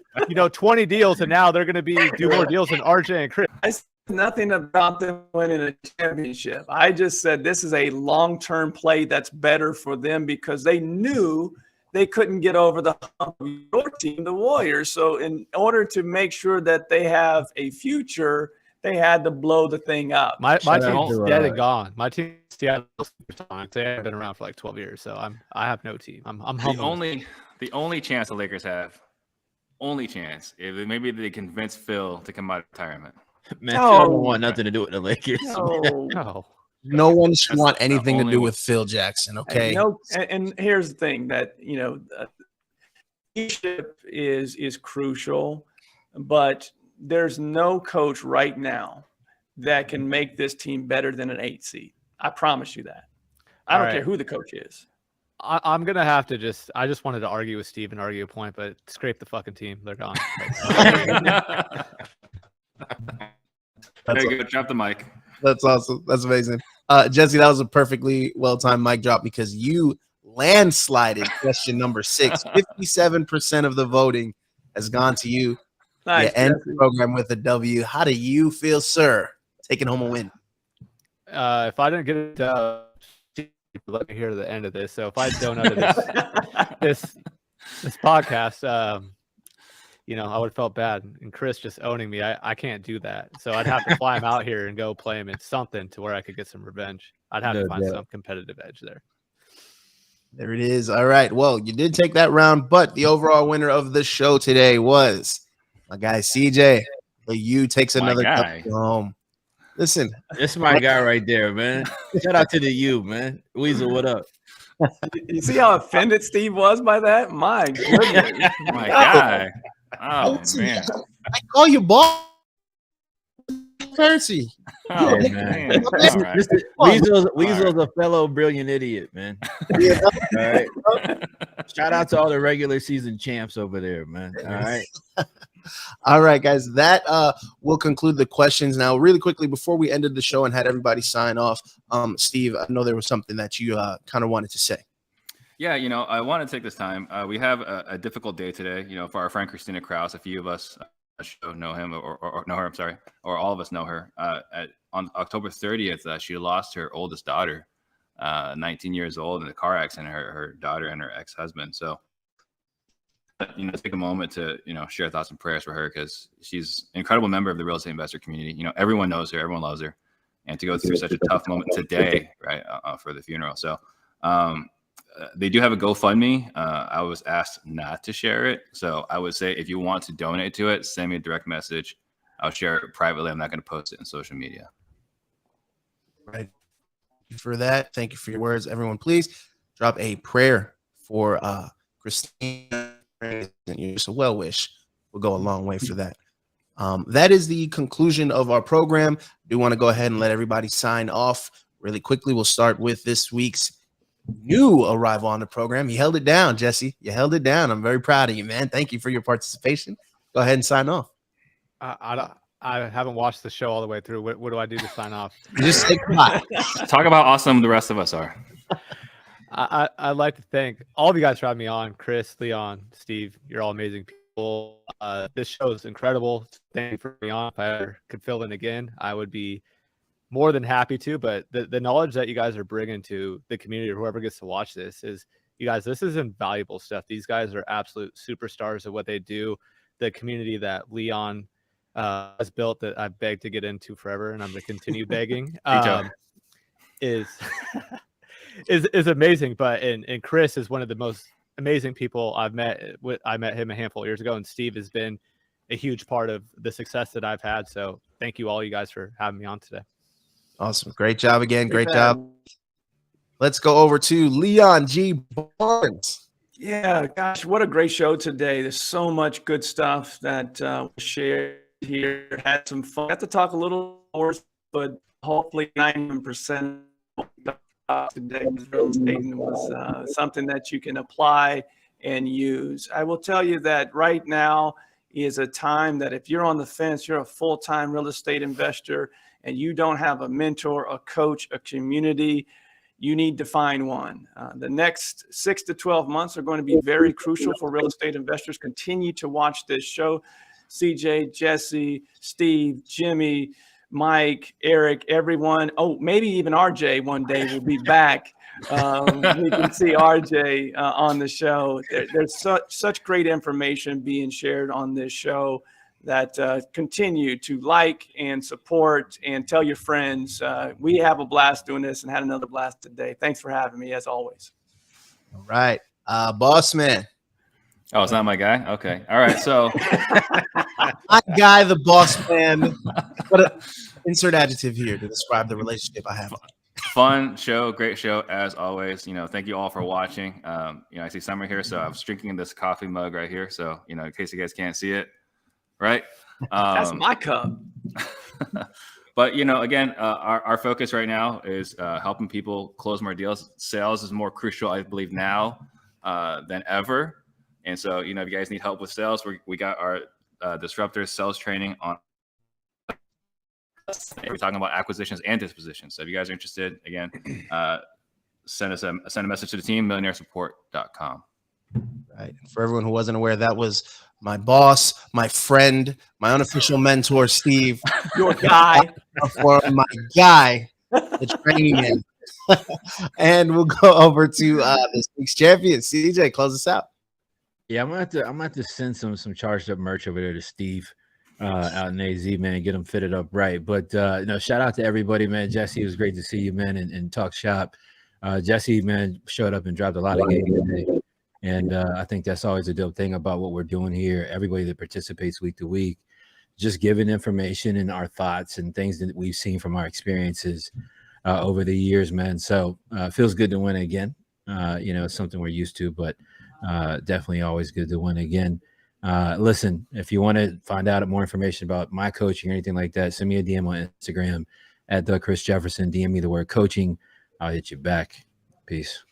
Speaker 3: 20 deals, and now they're going to do more deals than RJ and Chris.
Speaker 4: I said nothing about them winning a championship. I just said this is a long-term play that's better for them because they knew they couldn't get over the hump of your team, the Warriors. So in order to make sure that they have a future, they had to blow the thing up.
Speaker 3: My team's dead and gone. My team's Seattle Supersonics. They haven't been around for like 12 years, so I have no team. I'm
Speaker 1: the only chance the Lakers have, if maybe they convince Phil to come out of retirement.
Speaker 5: Man, Phil don't want nothing to do with the Lakers.
Speaker 2: No one should want anything to do with Phil Jackson. Okay.
Speaker 4: And here's the thing that leadership is crucial, but there's no coach right now that can make this team better than an 8 seed. I promise you that. I don't care who the coach is.
Speaker 3: I'm going to have to I just wanted to argue with Steve and argue a point, but scrape the fucking team. They're gone.
Speaker 1: There you go. Drop the mic.
Speaker 2: That's awesome. That's amazing. Jesse, that was a perfectly well-timed mic drop because you landslided question number 6. 57% of the voting has gone to you.
Speaker 4: Nice,
Speaker 2: end the program with a W. How do you feel, sir? Taking home a win.
Speaker 3: If I didn't get it, let me hear the end of this. So if I donated this podcast, I would have felt bad. And Chris just owning me, I can't do that. So I'd have to fly him out here and go play him in something to where I could get some revenge. I'd have to find some competitive edge there.
Speaker 2: There it is. All right. Well, you did take that round, but the overall winner of the show today was my guy CJ. The U takes another cup home. Listen,
Speaker 5: this is my guy right there, man. Shout out to the U, man. Weasel, what up?
Speaker 4: You see how offended Steve was by that? My goodness.
Speaker 1: My guy. Oh
Speaker 2: Listen,
Speaker 1: man.
Speaker 2: I call you boss. Currency.
Speaker 1: Oh
Speaker 5: Hey,
Speaker 1: man.
Speaker 5: man.
Speaker 1: All right.
Speaker 5: Weasel's a fellow brilliant idiot, man.
Speaker 2: Yeah.
Speaker 5: All right. Shout out to all the regular season champs over there, man. All right.
Speaker 2: All right, guys. That will conclude the questions. Now, really quickly before we ended the show and had everybody sign off, Steve, I know there was something that you kind of wanted to say.
Speaker 1: Yeah, I want to take this time. We have a difficult day today. For our friend Christina Kraus, a few of us know him or know her. I'm sorry, or all of us know her. On October 30th, she lost her oldest daughter, 19 years old, in a car accident. Her daughter and her ex-husband. So, take a moment to share thoughts and prayers for her, because she's an incredible member of the real estate investor community. Everyone knows her, everyone loves her, and to go through such a tough moment today, right, for the funeral. So. They do have a GoFundMe. I was asked not to share it. So I would say if you want to donate to it, send me a direct message. I'll share it privately. I'm not going to post it in social media.
Speaker 2: Right. Thank you for that. Thank you for your words. Everyone, please drop a prayer for Christina. Just a well wish will go a long way for that. That is the conclusion of our program. I do want to go ahead and let everybody sign off really quickly. We'll start with this week's new arrival on the program. You held it down, Jesse. You held it down. I'm very proud of you, man. Thank you for your participation. Go ahead and sign off.
Speaker 3: I haven't watched the show all the way through. What do I do to sign off?
Speaker 2: Just say goodbye.
Speaker 1: Talk about how awesome the rest of us are.
Speaker 3: I'd like to thank all of you guys for having me on. Chris, Leon, Steve, you're all amazing people. This show is incredible. Thank you for me on. If I ever could fill in again, I would be more than happy to. But the knowledge that you guys are bringing to the community, or whoever gets to watch this, is, you guys, this is invaluable stuff. These guys are absolute superstars of what they do. The community that Leon has built, that I've begged to get into forever, and I'm going to continue begging, is amazing. But and Chris is one of the most amazing people I've met. I met him a handful of years ago, and Steve has been a huge part of the success that I've had. So thank you all you guys for having me on today.
Speaker 2: Awesome. Great job again. Great job. Let's go over to Leon G. Barnes.
Speaker 4: Yeah, gosh, what a great show today. There's so much good stuff that we shared here. Had some fun. Got to talk a little more, but hopefully 90% today was something that you can apply and use. I will tell you that right now is a time that if you're on the fence, you're a full-time real estate investor, and you don't have a mentor, a coach, a community, you need to find one. The next 6 to 12 months are going to be very crucial for real estate investors. Continue to watch this show. CJ, Jesse, Steve, Jimmy, Mike, Eric, everyone. Oh, maybe even RJ one day will be back. We can see RJ on the show. There's such great information being shared on this show that continue to like and support and tell your friends. We have a blast doing this and had another blast today. Thanks for having me, as always.
Speaker 2: All right. Boss man.
Speaker 1: Oh, it's not my guy? Okay. All right. So
Speaker 2: My guy, the boss man. But insert adjective here to describe the relationship I have.
Speaker 1: fun show, great show as always. Thank you all for watching. I see Summer here, so I was drinking in this coffee mug right here. So, in case you guys can't see it, right?
Speaker 4: That's my cup.
Speaker 1: But again, our focus right now is helping people close more deals. Sales is more crucial, I believe, now than ever. And so, if you guys need help with sales, we got our Disruptors sales training on. We're talking about acquisitions and dispositions. So if you guys are interested, again, send a message to the team, millionairesupport.com.
Speaker 2: Right. For everyone who wasn't aware, that was my boss, my friend, my unofficial mentor, Steve.
Speaker 4: Your guy.
Speaker 2: For my guy, the training man. And we'll go over to this week's champion, CJ. Close us out.
Speaker 5: Yeah, I'm gonna have to send some charged up merch over there to Steve out in AZ, man, get them fitted up right. But shout out to everybody, man. Jesse, it was great to see you, man, and talk shop. Jesse, man, showed up and dropped a lot of game today. And I think that's always a dope thing about what we're doing here. Everybody that participates week to week, just giving information and our thoughts and things that we've seen from our experiences over the years, man. So it feels good to win again. It's something we're used to, but definitely always good to win again. Listen, if you want to find out more information about my coaching or anything like that, send me a DM on Instagram at the Chris Jefferson. DM me the word coaching. I'll hit you back. Peace.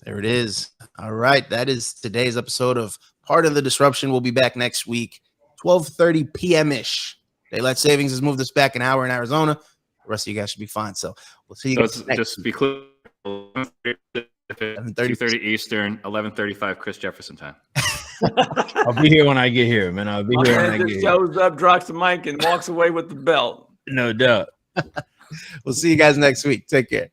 Speaker 2: There it is. All right. That is today's episode of Part of the Disruption. We'll be back next week, 12:30 p.m.-ish. Daylight savings has moved us back an hour in Arizona. The rest of you guys should be fine. So we'll see you guys next
Speaker 1: just
Speaker 2: week.
Speaker 1: be clear. 2:30 Eastern, 11:35 Chris Jefferson time.
Speaker 5: I'll be here when I get here, man. I'll be here when I get
Speaker 4: Just
Speaker 5: here.
Speaker 4: shows up, drops the mic, and walks away with the belt.
Speaker 5: No doubt.
Speaker 2: We'll see you guys next week. Take care.